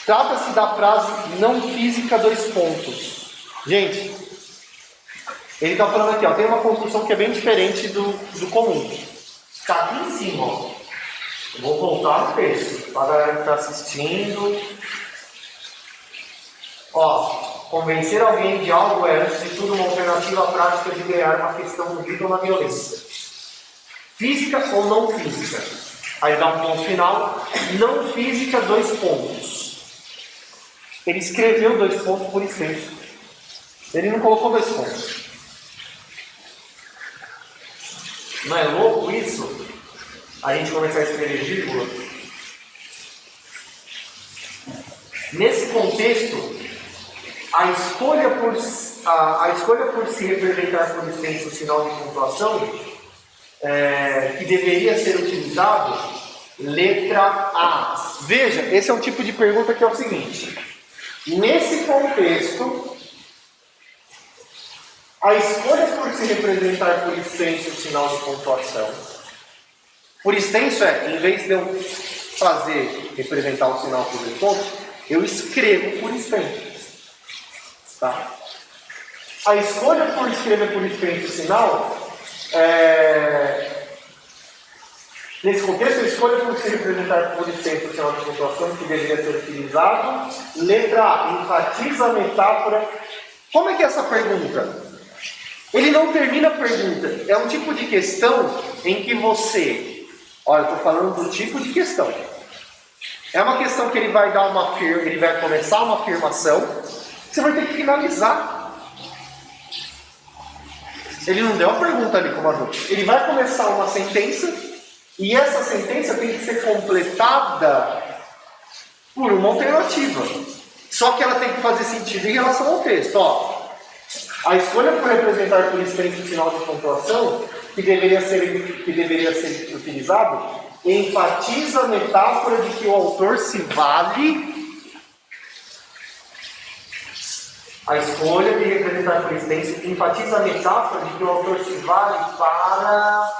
Trata-se da frase não física, dois pontos. Gente, ele está falando aqui, ó, tem uma construção que é bem diferente do comum. Está aqui em cima, ó. Eu vou voltar no texto, para a galera que está assistindo. Ó, convencer alguém de algo é, antes de tudo, uma alternativa à prática de ganhar uma questão no vida ou na violência. Física ou não física? Aí dá um ponto final. Não física, dois pontos. Ele escreveu dois pontos por extenso. Ele não colocou dois pontos. Não é louco isso? A gente começar a escrever vírgula? Nesse contexto, a escolha por se representar por extenso sinal de pontuação, que deveria ser utilizado, letra A. Veja, esse é um tipo de pergunta que é o seguinte. Nesse contexto, a escolha por se representar por extenso sinal de pontuação. Por extenso em vez de eu representar o sinal por dois pontos, eu escrevo por extenso. Tá? A escolha por escrever por extenso sinal, nesse contexto, a escolha por se representar por extenso sinal de pontuação que deveria ser utilizado. Letra A, enfatiza a metáfora. Como é que é essa pergunta? Ele não termina a pergunta. É um tipo de questão em que você... Olha, eu estou falando do tipo de questão. É uma questão que ele vai dar ele vai começar uma afirmação, você vai ter que finalizar. Ele não deu a pergunta ali como adulto. Ele vai começar uma sentença, e essa sentença tem que ser completada por uma alternativa. Só que ela tem que fazer sentido em relação ao texto. Ó, a escolha por representar por extenso sinal de pontuação, que deveria ser utilizado, enfatiza a metáfora de que o autor se vale. A escolha de representar por extenso enfatiza a metáfora de que o autor se vale para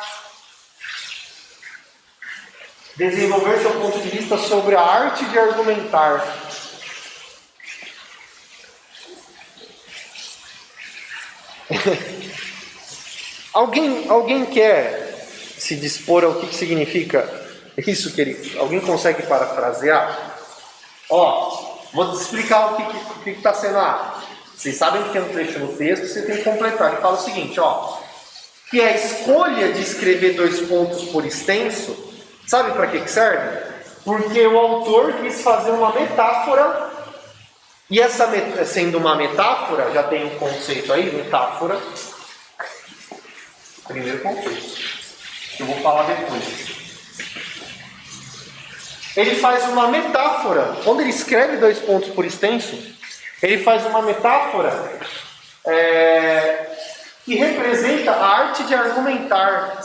desenvolver seu ponto de vista sobre a arte de argumentar. Alguém quer se dispor ao que significa isso, querido? Alguém consegue parafrasear? Ó, vou te explicar o que está sendo a arte. Vocês sabem que tem um trecho no texto, você tem que completar. Ele fala o seguinte, ó, que a escolha de escrever dois pontos por extenso, sabe para que serve? Porque o autor quis fazer uma metáfora, e essa sendo uma metáfora, já tem um conceito aí, metáfora. Primeiro conceito, que eu vou falar depois. Ele faz uma metáfora. Quando ele escreve dois pontos por extenso, ele faz uma metáfora que representa a arte de argumentar.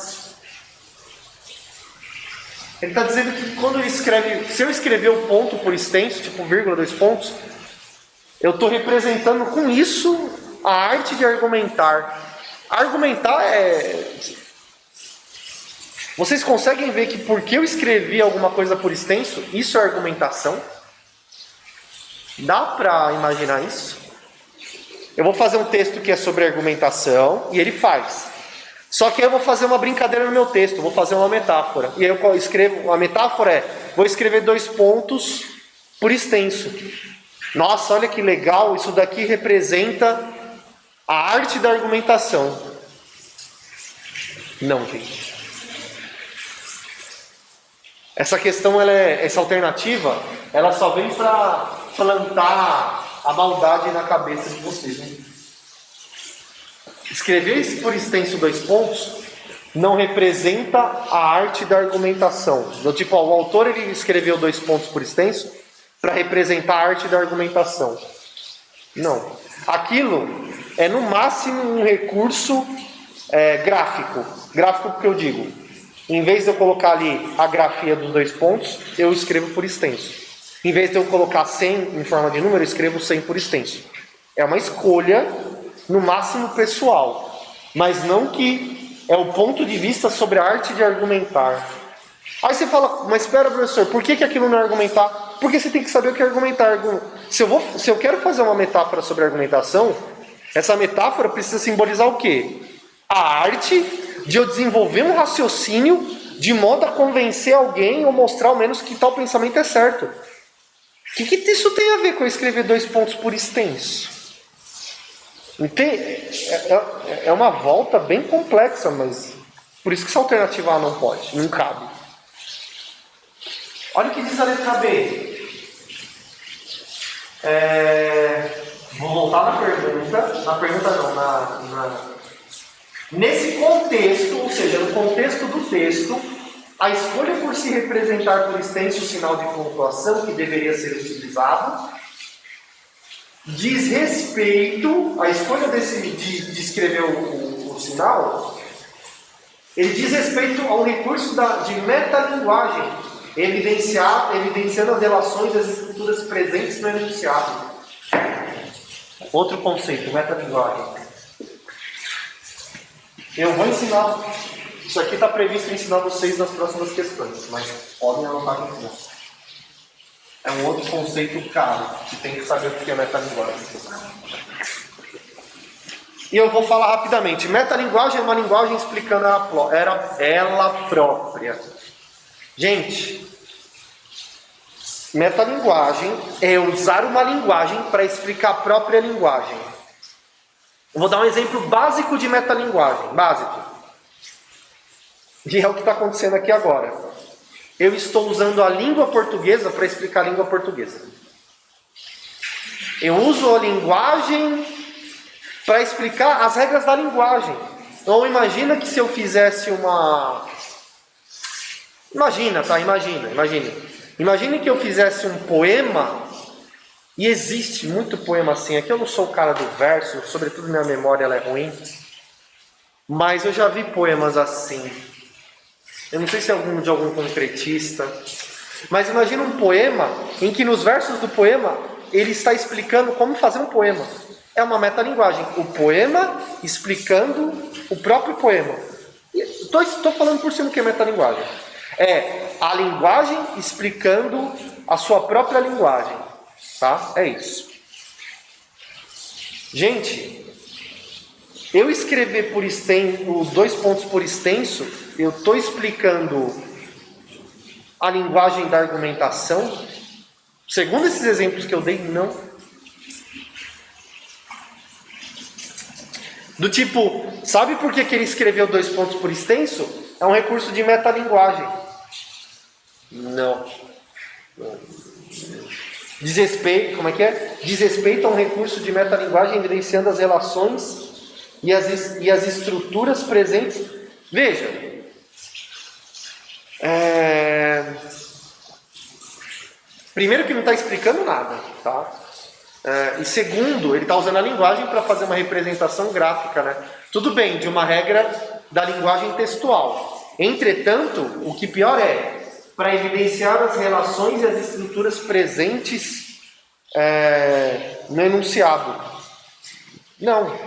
Ele está dizendo que quando ele escreve, se eu escrever o ponto por extenso, tipo vírgula, dois pontos, eu estou representando com isso a arte de argumentar. Argumentar Vocês conseguem ver que porque eu escrevi alguma coisa por extenso, isso é argumentação? Dá para imaginar isso? Eu vou fazer um texto que é sobre argumentação, e ele faz. Só que eu vou fazer uma brincadeira no meu texto, vou fazer uma metáfora. E aí eu escrevo, a metáfora vou escrever dois pontos por extenso. Nossa, olha que legal, isso daqui representa a arte da argumentação. Não, gente. Essa questão, essa alternativa, ela só vem para plantar a maldade na cabeça de vocês. Né? Escrever por extenso dois pontos não representa a arte da argumentação. Do tipo, ó, o autor ele escreveu dois pontos por extenso, para representar a arte da argumentação. Não. Aquilo é no máximo um recurso gráfico. Gráfico porque eu digo, em vez de eu colocar ali a grafia dos 2 pontos, eu escrevo por extenso. Em vez de eu colocar 100 em forma de número, eu escrevo 100 por extenso. É uma escolha, no máximo pessoal, mas não que é o ponto de vista sobre a arte de argumentar. Aí você fala, mas espera, professor, por que aquilo não é argumentar? Porque você tem que saber o que é argumentar. Se eu quero fazer uma metáfora sobre argumentação, essa metáfora precisa simbolizar o quê? A arte de eu desenvolver um raciocínio de modo a convencer alguém ou mostrar ao menos que tal pensamento é certo. O que isso tem a ver com eu escrever 2 pontos por extenso? É uma volta bem complexa, mas por isso que essa alternativa A não pode, não cabe. Olha o que diz a letra B. Vou voltar na pergunta não, nesse contexto, ou seja, no contexto do texto, a escolha por se representar por extenso o sinal de pontuação que deveria ser utilizado diz respeito, a escolha de escrever o sinal, ele diz respeito ao recurso de metalinguagem, evidenciando as relações das escrituras presentes no enunciado. Outro conceito, metalinguagem. Eu vou ensinar, isso aqui está previsto ensinar vocês nas próximas questões, mas podem anotar aqui. É um outro conceito caro, que tem que saber o que é metalinguagem. E eu vou falar rapidamente. Metalinguagem é uma linguagem explicando ela própria. Gente, metalinguagem é usar uma linguagem para explicar a própria linguagem. Eu vou dar um exemplo básico de metalinguagem. Básico. E é o que está acontecendo aqui agora. Eu estou usando a língua portuguesa para explicar a língua portuguesa. Eu uso a linguagem para explicar as regras da linguagem. Então imagina que se eu fizesse uma... Imagine que eu fizesse um poema, e existe muito poema assim. Aqui eu não sou o cara do verso, sobretudo minha memória ela é ruim, mas eu já vi poemas assim. Eu não sei se é de algum concretista, mas imagina um poema em que nos versos do poema ele está explicando como fazer um poema. É uma metalinguagem. O poema explicando o próprio poema. Estou falando por cima do que é metalinguagem. É a linguagem explicando a sua própria linguagem. Tá? É isso. Gente, eu escrever por extenso, 2 pontos por extenso, eu estou explicando a linguagem da argumentação. Segundo esses exemplos que eu dei, não. Do tipo, sabe por que ele escreveu 2 pontos por extenso? É um recurso de metalinguagem. Não. Como é que é? Diz respeito a um recurso de metalinguagem evidenciando as relações e as estruturas presentes. Veja. Primeiro que não está explicando nada, tá? E segundo, ele está usando a linguagem para fazer uma representação gráfica, né? Tudo bem, de uma regra da linguagem textual. Entretanto, o que pior é, para evidenciar as relações e as estruturas presentes no enunciado. Não.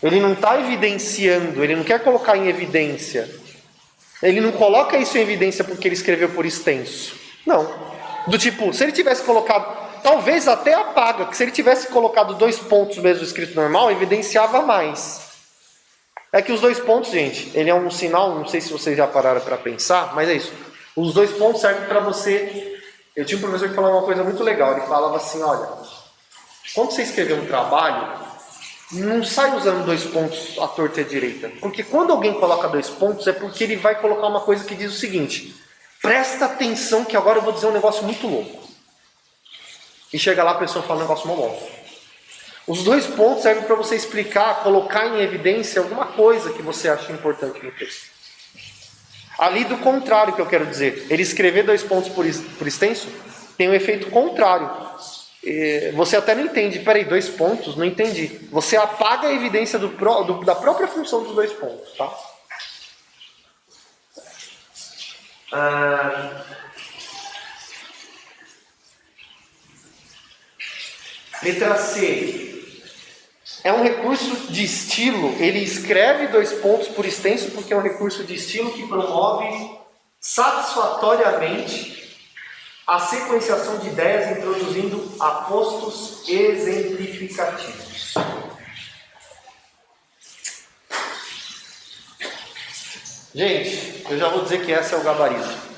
Ele não está evidenciando, ele não quer colocar em evidência. Ele não coloca isso em evidência porque ele escreveu por extenso. Não. Do tipo, se ele tivesse colocado, talvez até apaga, que se ele tivesse colocado 2 pontos mesmo escrito normal, evidenciava mais. É que os 2 pontos, gente, ele é um sinal, não sei se vocês já pararam para pensar, mas é isso. Os 2 pontos servem para você... Eu tinha um professor que falava uma coisa muito legal, ele falava assim, olha, quando você escrever um trabalho, não sai usando 2 pontos à torta e à direita. Porque quando alguém coloca 2 pontos, é porque ele vai colocar uma coisa que diz o seguinte, presta atenção que agora eu vou dizer um negócio muito louco. E chega lá a pessoa fala um negócio muito louco. Os 2 pontos servem para você explicar, colocar em evidência alguma coisa que você acha importante no texto. Ali do contrário que eu quero dizer. Ele escrever 2 pontos por extenso tem um efeito contrário. Você até não entende. Peraí, 2 pontos? Não entendi. Você apaga a evidência da própria função dos 2 pontos, tá? Letra C. É um recurso de estilo. Ele escreve 2 pontos por extenso porque é um recurso de estilo que promove satisfatoriamente a sequenciação de ideias introduzindo apostos exemplificativos. Gente, eu já vou dizer que esse é o gabarito.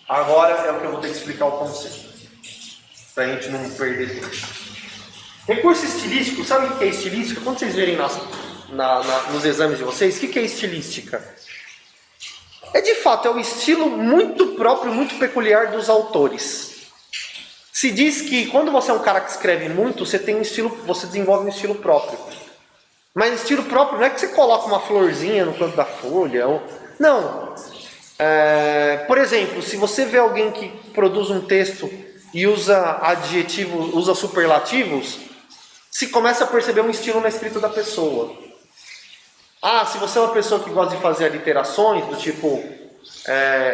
Agora é o que eu vou ter que explicar o conceito, para a gente não perder tempo. Recurso estilístico, sabe o que é estilística? Quando vocês verem nos exames de vocês, o que é estilística? De fato, é o estilo muito próprio, muito peculiar dos autores. Se diz que quando você é um cara que escreve muito, você tem um estilo, você desenvolve um estilo próprio. Mas estilo próprio não é que você coloca uma florzinha no canto da folha. Não. Por exemplo, se você vê alguém que produz um texto e usa adjetivos, usa superlativos, se começa a perceber um estilo na escrita da pessoa. Se você é uma pessoa que gosta de fazer aliterações, do tipo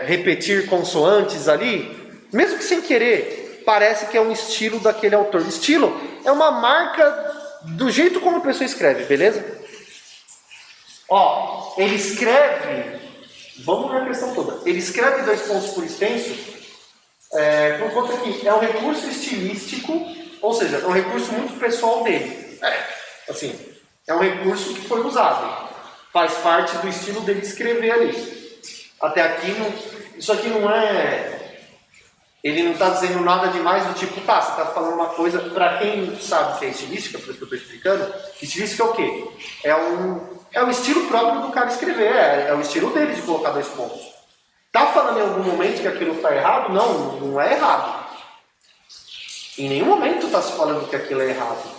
repetir consoantes ali, mesmo que sem querer, parece que é um estilo daquele autor. Estilo é uma marca do jeito como a pessoa escreve, beleza? Ele escreve, vamos ver a questão toda, ele escreve 2 pontos por extenso, por conta que é um recurso estilístico, ou seja, é um recurso muito pessoal dele. É um recurso que foi usado. Faz parte do estilo dele escrever ali. Até aqui, isso aqui não é... Ele não está dizendo nada demais do tipo, você está falando uma coisa... Para quem sabe o que é estilística, por isso que eu estou explicando, estilística é o quê? É o estilo próprio do cara escrever, é o estilo dele de colocar 2 pontos. Está falando em algum momento que aquilo está errado? Não é errado. Em nenhum momento está se falando que aquilo é errado.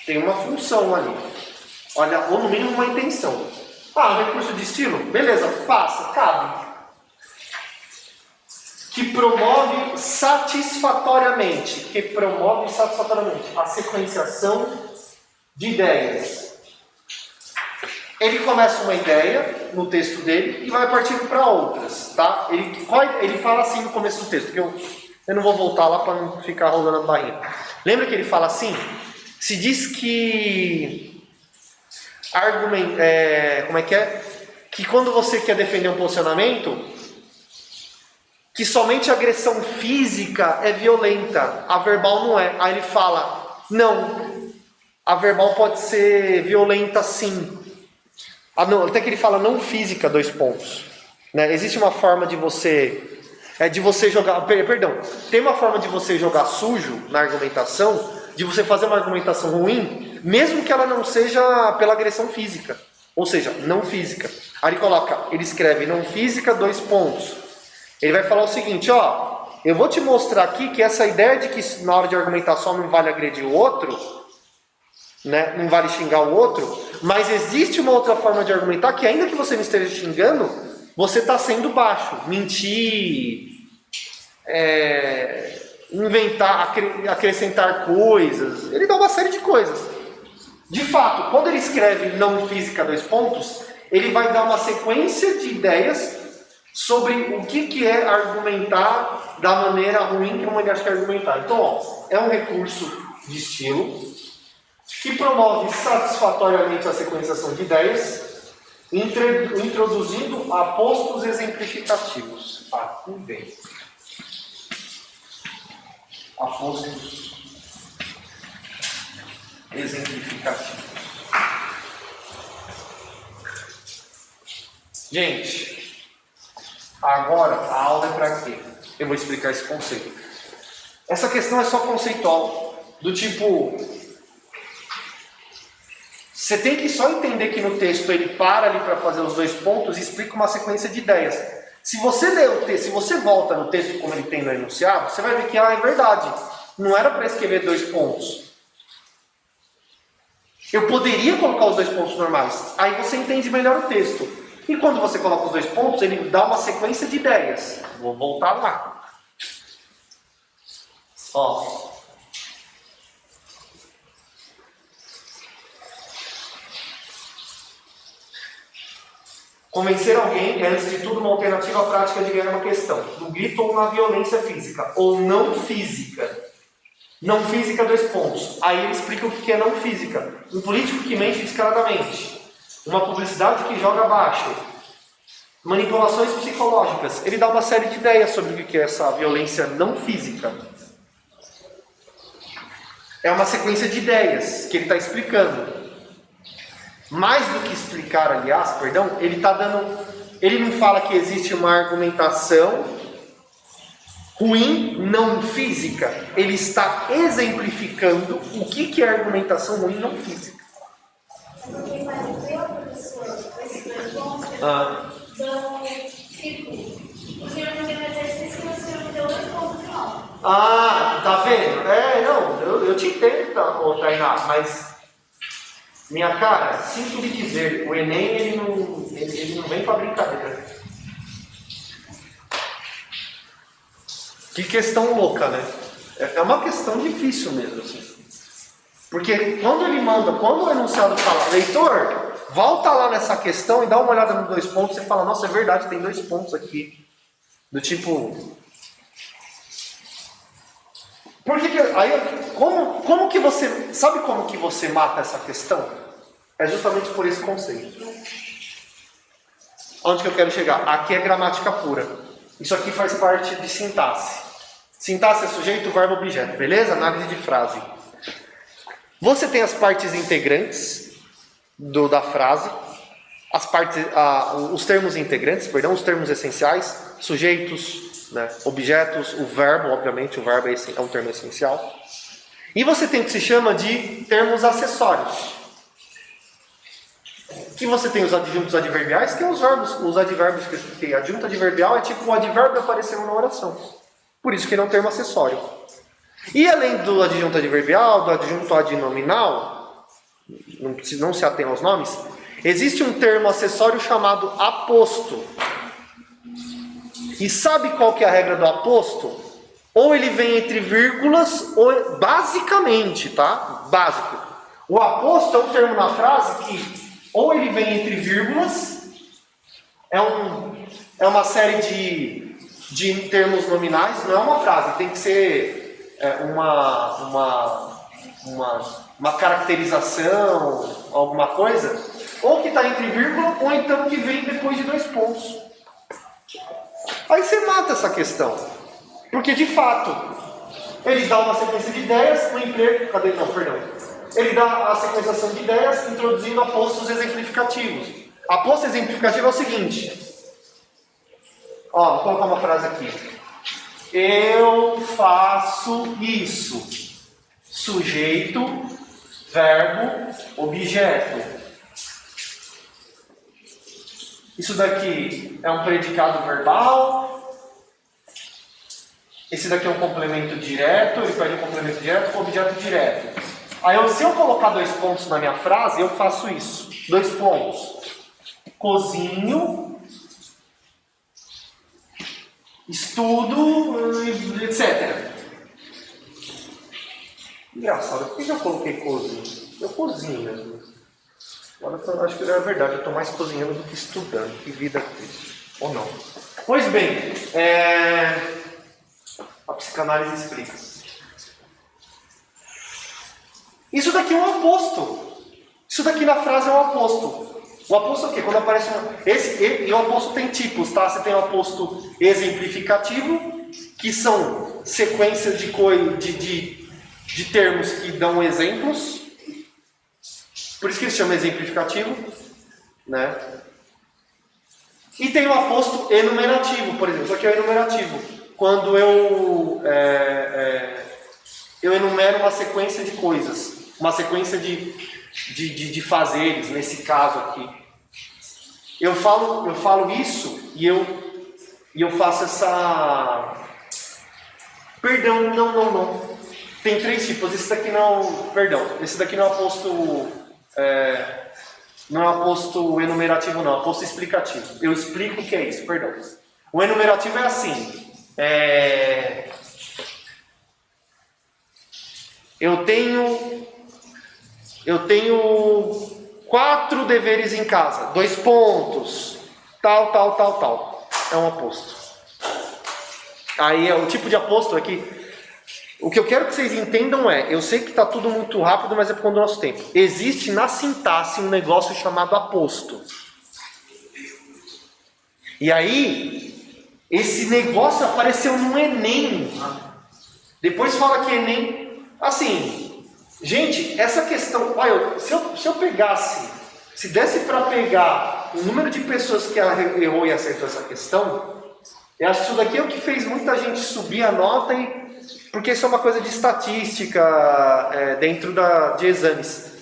Tem uma função ali. Olha, ou no mínimo uma intenção. Recurso de estilo? Beleza, passa, cabe. Que promove satisfatoriamente a sequenciação de ideias. Ele começa uma ideia no texto dele e vai partindo para outras, tá? Ele fala assim no começo do texto, que eu não vou voltar lá para não ficar rolando a barriga. Lembra que ele fala assim? Se diz que que quando você quer defender um posicionamento, que somente a agressão física é violenta, a verbal não é. Aí ele fala, não, a verbal pode ser violenta sim. Até que ele fala não física, 2 pontos. Né? Existe uma forma de você jogar, tem uma forma de você jogar sujo na argumentação, de você fazer uma argumentação ruim, mesmo que ela não seja pela agressão física, ou seja, não física. Aí ele escreve não física, 2 pontos. Ele vai falar o seguinte, eu vou te mostrar aqui que essa ideia de que na hora de argumentação não vale agredir o outro, né, não vale xingar o outro, mas existe uma outra forma de argumentar que ainda que você não esteja xingando, você está sendo baixo, mentir, inventar, acrescentar coisas, ele dá uma série de coisas. De fato, quando ele escreve não física 2 pontos, ele vai dar uma sequência de ideias sobre o que é argumentar da maneira ruim como ele acha que é argumentar. Então, é um recurso de estilo que promove satisfatoriamente a sequenciação de ideias, introduzindo apostos exemplificativos. Aqui vem. Apostos exemplificativos. Gente, agora a aula é para quê? Eu vou explicar esse conceito. Essa questão é só conceitual, do tipo, você tem que só entender que no texto ele para ali para fazer os 2 pontos e explica uma sequência de ideias. Se você lê o texto, se você volta no texto como ele tem no enunciado, você vai ver que é verdade. Não era para escrever 2 pontos. Eu poderia colocar os 2 pontos normais. Aí você entende melhor o texto. E quando você coloca os 2 pontos, ele dá uma sequência de ideias. Vou voltar lá. Ó. Convencer alguém é, antes de tudo, uma alternativa à prática de ganhar uma questão. No grito ou na violência física. Ou não física. Não física, 2 pontos. Aí ele explica o que é não física. Um político que mente descaradamente. Uma publicidade que joga abaixo. Manipulações psicológicas. Ele dá uma série de ideias sobre o que é essa violência não física. É uma sequência de ideias que ele está explicando. Mais do que explicar, aliás, perdão, ele está dando... Ele não fala que existe uma argumentação ruim não física. Ele está exemplificando o que é argumentação ruim não física. Porque pareceu, professor, esses 2 pontos, dão círculo. O senhor não deu exercício, mas o senhor não deu 2 pontos, não. Ah, tá vendo? Não, eu te entendo, Tainá, mas... Minha cara, sinto lhe dizer, o Enem ele não vem para brincadeira. Que questão louca, né? É uma questão difícil mesmo, assim. Porque quando o enunciado fala, leitor, volta lá nessa questão e dá uma olhada nos 2 pontos e fala, nossa, é verdade, tem 2 pontos aqui. Do tipo... Por que aí, como que você... Sabe como que você mata essa questão? É justamente por esse conceito. Onde que eu quero chegar? Aqui é gramática pura. Isso aqui faz parte de sintaxe. Sintaxe é sujeito, verbo, objeto. Beleza? Análise de frase. Você tem as partes integrantes da frase. Os termos integrantes, perdão, os termos essenciais. Sujeitos, né, objetos, o verbo, obviamente, o verbo é um termo essencial. E você tem o que se chama de termos acessórios. Que você tem os adjuntos adverbiais, que são os advérbios que adjunto adverbial é tipo o advérbio aparecendo na oração. Por isso que ele é um termo acessório. E além do adjunto adverbial, do adjunto adnominal, não se atém aos nomes, existe um termo acessório chamado aposto. E sabe qual que é a regra do aposto? Ou ele vem entre vírgulas, ou basicamente, tá? Básico. O aposto é um termo na frase que ou ele vem entre vírgulas, é uma série de termos nominais, não é uma frase, tem que ser uma caracterização, alguma coisa, ou que está entre vírgula, ou então que vem depois de 2 pontos. Aí você mata essa questão, porque de fato, ele dá uma sequência de ideias, ele dá a sequenciação de ideias introduzindo apostos exemplificativos. Aposto exemplificativo é o seguinte. Ó, vou colocar uma frase aqui. Eu faço isso. Sujeito, verbo, objeto. Isso daqui é um predicado verbal. Esse daqui é um complemento direto. Ele pede um complemento direto com objeto direto. Aí, se eu colocar 2 pontos na minha frase, eu faço isso. 2 pontos. Cozinho, estudo, etc. Engraçado, por que eu coloquei cozinho? Eu cozinho mesmo. Agora eu acho que é verdade, eu estou mais cozinhando do que estudando. Que vida triste. Ou não. Pois bem, a psicanálise explica. Isso daqui é um aposto. Isso daqui na frase é um aposto. O aposto é o quê? Quando aparece e o aposto tem tipos, tá? Você tem o aposto exemplificativo, que são sequências de termos que dão exemplos. Por isso que ele se chama exemplificativo, né? E tem o aposto enumerativo, por exemplo. Isso aqui é o enumerativo. Quando eu enumero uma sequência de coisas. Uma sequência de fazeres, nesse caso aqui. Eu falo isso e eu faço essa... Perdão, não. Tem 3 tipos. Esse daqui não... Perdão. Esse daqui não é o aposto Não é aposto enumerativo, não, é aposto explicativo. Eu explico o que é isso, perdão. O enumerativo é assim. Eu tenho 4 deveres em casa, 2 pontos, tal. É um aposto. Aí é o tipo de aposto aqui. O que eu quero que vocês entendam eu sei que está tudo muito rápido, mas é por conta do nosso tempo. Existe na sintaxe um negócio chamado aposto. E aí, esse negócio apareceu no Enem. Depois fala que Enem... Assim, gente, essa questão... Olha, se eu pegasse... Se desse para pegar o número de pessoas que ela errou e acertou essa questão, eu acho que isso daqui é o que fez muita gente subir a nota porque isso é uma coisa de estatística dentro de exames.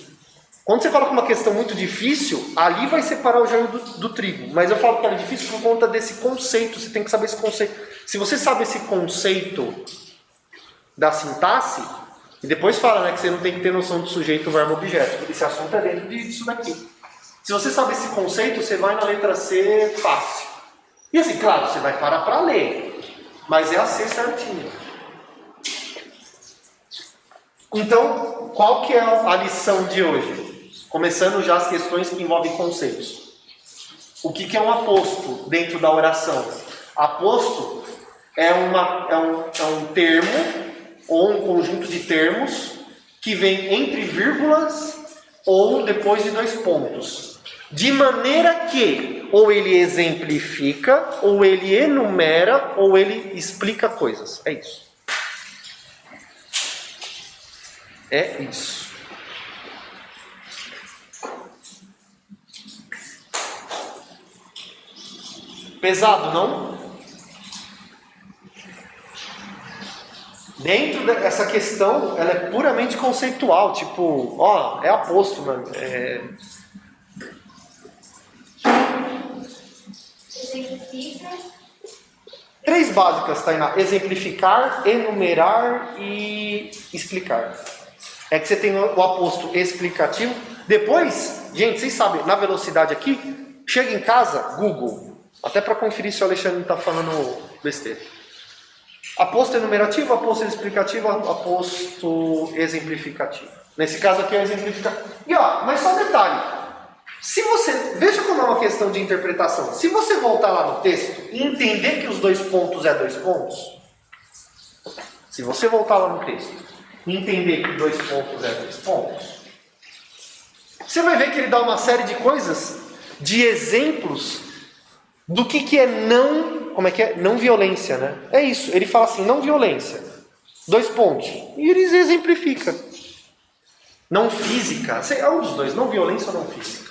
Quando você coloca uma questão muito difícil, ali vai separar o joio do trigo. Mas eu falo que ela é difícil por conta desse conceito. Você tem que saber esse conceito. Se você sabe esse conceito da sintaxe, e depois fala que você não tem que ter noção do sujeito, verbo, objeto. Esse assunto é dentro disso daqui. Se você sabe esse conceito, você vai na letra C fácil. E assim, claro, você vai parar para ler. Mas é a C certinho. Então, qual que é a lição de hoje? Começando já as questões que envolvem conceitos. O que é um aposto dentro da oração? Aposto é um termo ou um conjunto de termos que vem entre vírgulas ou depois de 2 pontos. De maneira que ou ele exemplifica, ou ele enumera, ou ele explica coisas. É isso. É isso. Pesado, não? Dentro dessa questão, ela é puramente conceitual. Tipo, é aposto, mano. Exemplifica. 3 básicas, Tainá. Exemplificar, enumerar e explicar. É que você tem o aposto explicativo. Depois, gente, vocês sabem, na velocidade aqui, chega em casa, Google. Até para conferir se o Alexandre não está falando besteira. Aposto enumerativo, aposto explicativo, aposto exemplificativo. Nesse caso aqui é exemplificativo. E mas só um detalhe. Veja como é uma questão de interpretação. Se você voltar lá no texto e entender que os 2 pontos é 2 pontos, se você voltar lá no texto e entender que 2 pontos é 2 pontos, você vai ver que ele dá uma série de coisas, de exemplos do que é não... Como é que é? Não violência, né? É isso. Ele fala assim, não violência. 2 pontos. E ele exemplifica. Não física. É um dos 2, não violência ou não física.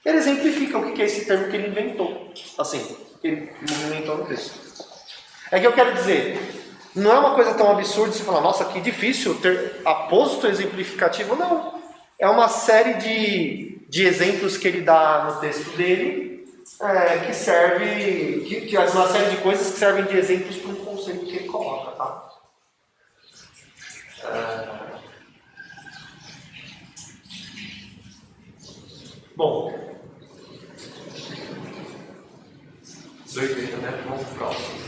Ele exemplifica o que é esse termo que ele inventou. Assim, que ele movimentou no texto. É que eu quero dizer... Não é uma coisa tão absurda você falar, nossa, que difícil ter aposto exemplificativo. Não. É uma série de exemplos que ele dá no texto dele, que serve, que é uma série de coisas que servem de exemplos para um conceito que ele coloca, tá? Bom. Doideira, né? Vamos pro próximo.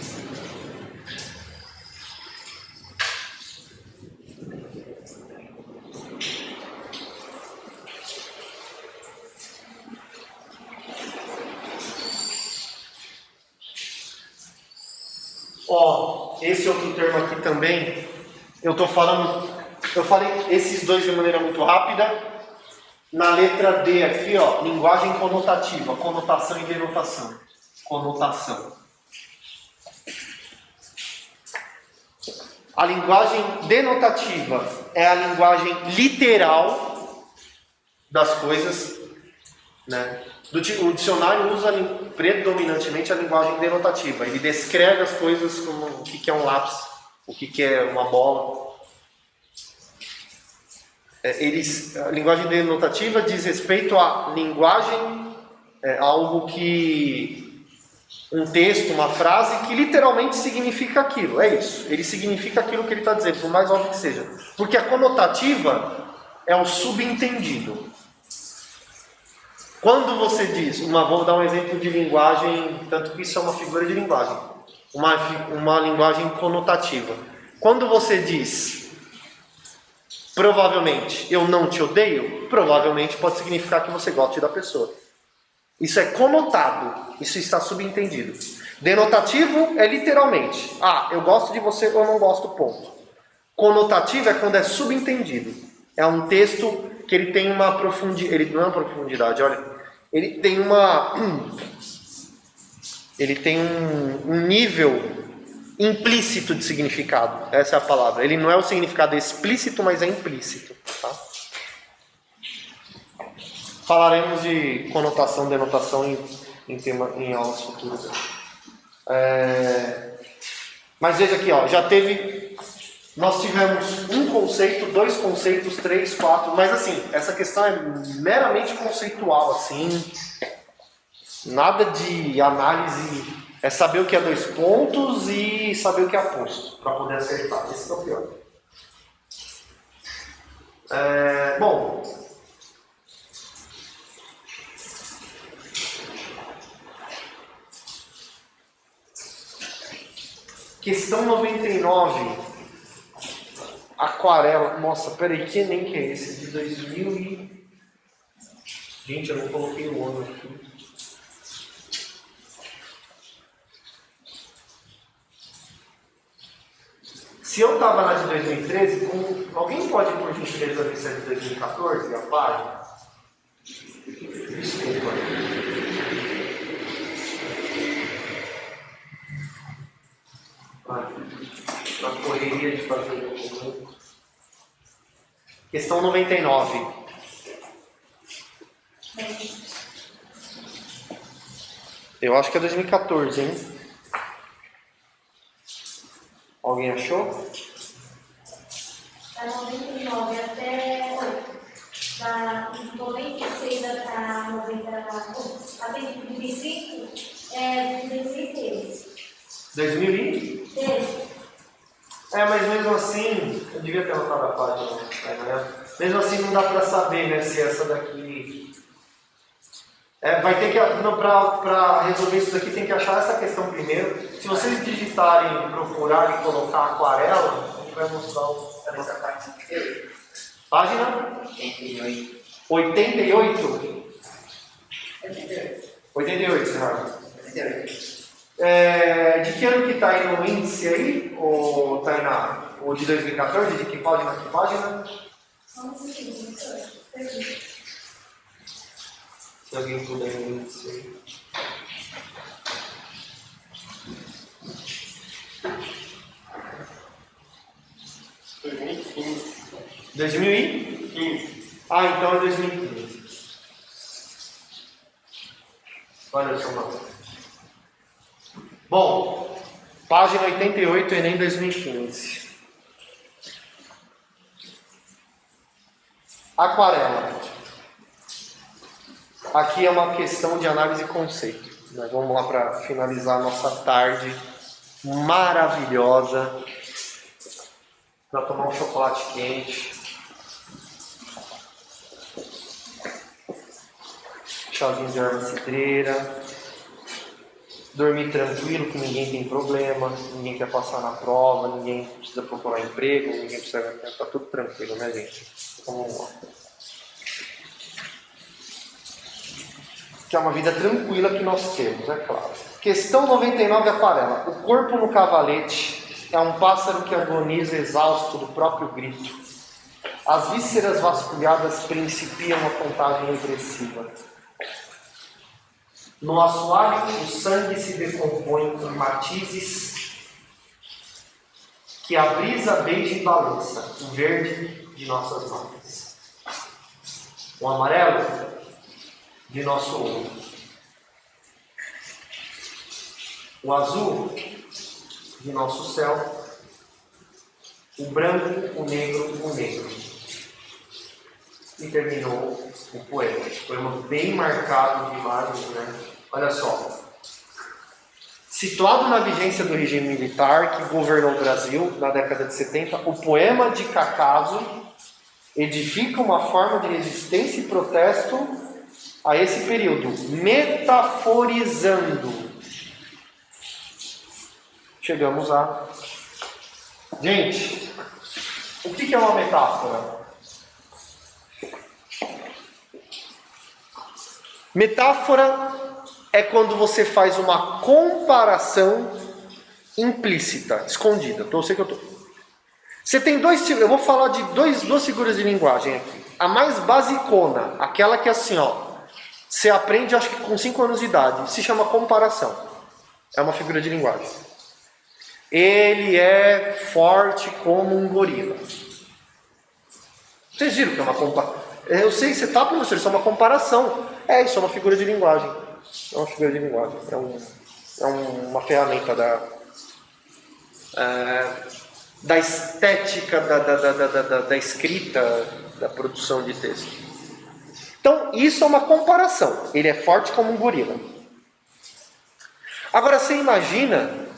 Esse outro termo aqui também, eu falei esses 2 de maneira muito rápida. Na letra D aqui, linguagem conotativa, conotação e denotação. Conotação. A linguagem denotativa é a linguagem literal das coisas, né? O dicionário usa predominantemente a linguagem denotativa. Ele descreve as coisas como o que é um lápis, o que é uma bola. A linguagem denotativa diz respeito à linguagem, algo que... Um texto, uma frase que literalmente significa aquilo. É isso. Ele significa aquilo que ele está dizendo, por mais óbvio que seja. Porque a conotativa é o subentendido. Quando você diz, vou dar um exemplo de linguagem, tanto que isso é uma figura de linguagem, uma linguagem conotativa. Quando você diz, provavelmente, eu não te odeio, provavelmente pode significar que você goste da pessoa. Isso é conotado, isso está subentendido. Denotativo é literalmente, eu gosto de você ou não gosto, ponto. Conotativo é quando é subentendido. É um texto que ele tem uma profundidade, ele não é uma profundidade, olha, ele tem um nível implícito de significado, essa é a palavra. Ele não é o significado explícito, mas é implícito, tá? Falaremos de conotação, denotação em aulas futuras. Mas veja aqui, nós tivemos um conceito, 2 conceitos, 3, 4, mas assim, essa questão é meramente conceitual, assim, nada de análise, é saber o que é 2 pontos e saber o que é aposto, para poder acertar. Esse é o pior. Bom, questão 99, aquarela. Nossa, peraí, que nem que é esse? De 2000 e... Gente, eu não coloquei o ano aqui. Se eu estava na de 2013, alguém pode, por gentileza, ver se é de 2014, a página? Desculpa. Na correria de fazer o documento. Questão 99. Eu acho que é 2014, hein? Alguém achou? Da 99 até 8. Da 96 até 90. Até 2005 é 2013. 2013? Mas mesmo assim, eu devia ter anotado a página, né? Mesmo assim não dá para saber, né, se essa daqui... vai ter que, para resolver isso daqui, tem que achar essa questão primeiro. Se vocês digitarem, procurarem e colocar aquarela, a gente vai mostrar essa página. Página? 88. 88? 88, Renato. 88. De que ano que está aí no índice aí, ou Tainá? O de 2014, de que página? Se alguém puder no índice aí. $2015. 2015? Então é 2015. Olha só, mano. Bom, página 88, Enem 2015. Aquarela. Aqui é uma questão de análise e conceito. Nós vamos lá para finalizar a nossa tarde maravilhosa. Para tomar um chocolate quente. Chazinho de erva cidreira. Dormir tranquilo, que ninguém tem problema, ninguém quer passar na prova, ninguém precisa procurar emprego, ninguém precisa... Tá tudo tranquilo, né, gente? Então vamos lá. Que é uma vida tranquila que nós temos, é claro. Questão 99, aquarela. O corpo no cavalete é um pássaro que agoniza exausto do próprio grito. As vísceras vasculhadas principiam a contagem regressiva. No assoalho, o sangue se decompõe em matizes que a brisa beija e balança, o verde de nossas mãos, o amarelo de nosso ouro, o azul de nosso céu, o branco, o negro. E terminou o poema. Poema bem marcado de imagens, né? Olha só. Situado na vigência do regime militar que governou o Brasil na década de 70, o poema de Cacaso edifica uma forma de resistência e protesto a esse período, metaforizando. Chegamos a... Gente, o que é uma metáfora? Metáfora é quando você faz uma comparação implícita, escondida. Então eu sei que eu tô. Você tem dois tipos, eu vou falar de duas figuras de linguagem aqui. A mais basicona, aquela que é assim, ó, você aprende acho que com 5 anos de idade, se chama comparação. É uma figura de linguagem. Ele é forte como um gorila. Vocês viram que é uma comparação? Eu sei que você está, professor, isso é uma comparação. Isso é uma figura de linguagem. É uma figura de linguagem. É uma ferramenta da estética da escrita, da produção de texto. Então, isso é uma comparação. Ele é forte como um gorila. Agora, você imagina...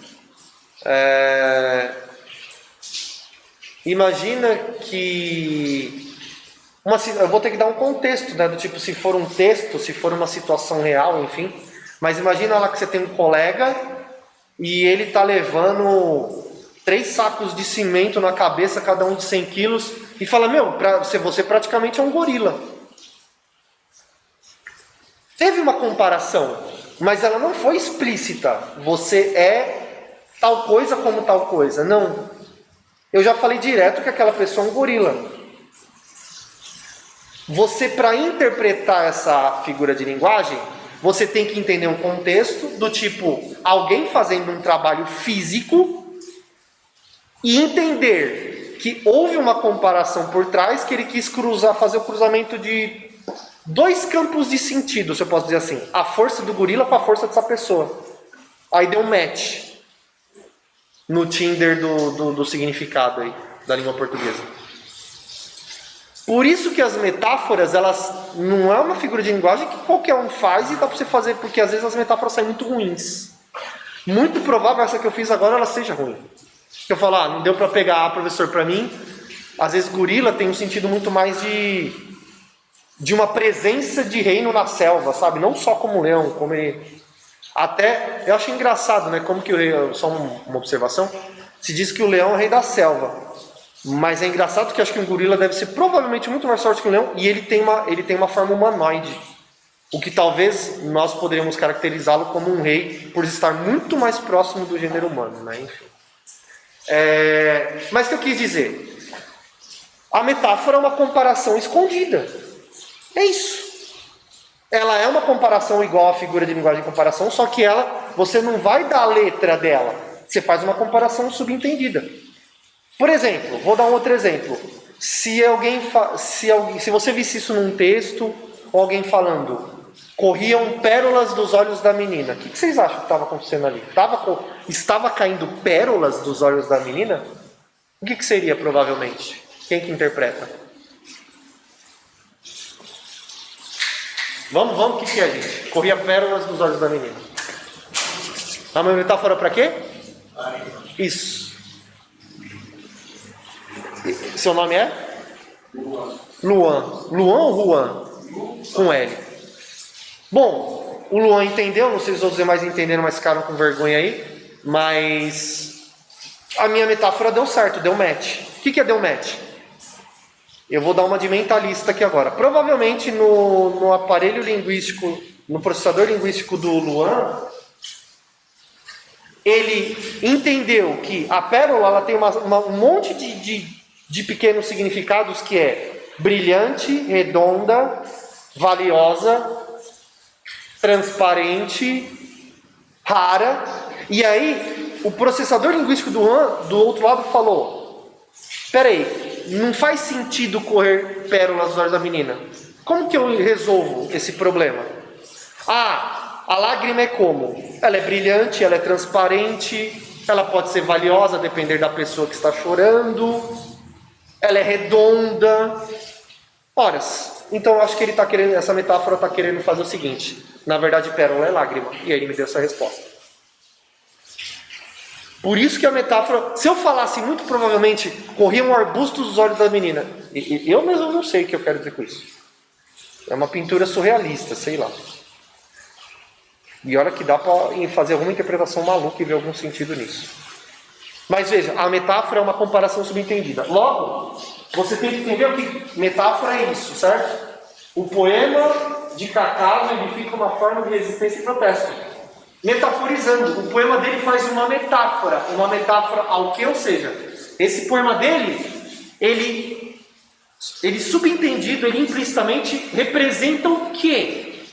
imagina que... eu vou ter que dar um contexto, né? Do tipo, se for um texto, se for uma situação real, enfim. Mas imagina lá que você tem um colega e ele está levando 3 sacos de cimento na cabeça, cada um de 100 quilos, e fala, você praticamente é um gorila. Teve uma comparação, mas ela não foi explícita. Você é tal coisa como tal coisa. Não. Eu já falei direto que aquela pessoa é um gorila. Você, para interpretar essa figura de linguagem, você tem que entender um contexto do tipo, alguém fazendo um trabalho físico e entender que houve uma comparação por trás, que ele quis fazer o cruzamento de 2 campos de sentido, se eu posso dizer assim. A força do gorila com a força dessa pessoa. Aí deu um match no Tinder do significado aí, da língua portuguesa. Por isso que as metáforas, elas não é uma figura de linguagem que qualquer um faz e dá para você fazer, porque às vezes as metáforas saem muito ruins. Muito provável essa que eu fiz agora, ela seja ruim. Eu falo, não deu para pegar, professor, para mim, às vezes gorila tem um sentido muito mais de uma presença de reino na selva, sabe? Não só como leão, como ele... Até, eu acho engraçado, né? Como que o rei, só uma observação, se diz que o leão é o rei da selva. Mas é engraçado que acho que um gorila deve ser provavelmente muito mais forte que um leão, e ele tem uma forma humanoide. O que talvez nós poderíamos caracterizá-lo como um rei por estar muito mais próximo do gênero humano, né? Enfim. Mas o que eu quis dizer? A metáfora é uma comparação escondida. É isso. Ela é uma comparação igual à figura de linguagem de comparação, só que você não vai dar a letra dela. Você faz uma comparação subentendida. Por exemplo, vou dar um outro exemplo. Se você visse isso num texto, ou alguém falando, corriam pérolas dos olhos da menina. O que vocês acham que estava acontecendo ali? Estava caindo pérolas dos olhos da menina? O que seria, provavelmente? Quem que interpreta? Vamos, o que é, gente? Corria pérolas dos olhos da menina. A minha metáfora para quê? Isso. Seu nome é? Luan. Luan ou Juan? Com L. Bom, o Luan entendeu, não sei se os outros demais entenderam, mas ficaram com vergonha aí. Mas a minha metáfora deu certo, deu match. O que é deu match? Eu vou dar uma de mentalista aqui agora. Provavelmente no aparelho linguístico, no processador linguístico do Luan, ele entendeu que a pérola ela tem um monte de pequenos significados, que é brilhante, redonda, valiosa, transparente, rara. E aí o processador linguístico do outro lado falou, peraí, não faz sentido correr pérolas dos olhos da menina. Como que eu resolvo esse problema? A lágrima é como? Ela é brilhante, ela é transparente, ela pode ser valiosa, a depender da pessoa que está chorando. Ela é redonda. Ora, então eu acho que essa metáfora está querendo fazer o seguinte. Na verdade, pérola é lágrima. E aí ele me deu essa resposta. Por isso que a metáfora... Se eu falasse muito provavelmente, corria um arbusto dos olhos da menina. Eu mesmo não sei o que eu quero dizer com isso. É uma pintura surrealista, sei lá. E olha que dá para fazer alguma interpretação maluca e ver algum sentido nisso. Mas veja, a metáfora é uma comparação subentendida. Logo, você tem que entender o que metáfora é isso, certo? O poema de Cacavio ele fica uma forma de resistência e protesto. Metaforizando, o poema dele faz uma metáfora ao que? Ou seja, esse poema dele, ele subentendido, ele implicitamente representa o quê?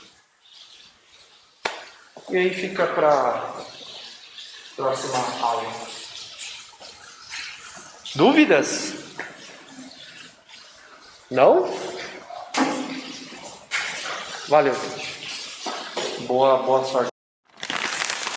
E aí fica para a próxima aula. Dúvidas? Não? Valeu, gente. Boa sorte.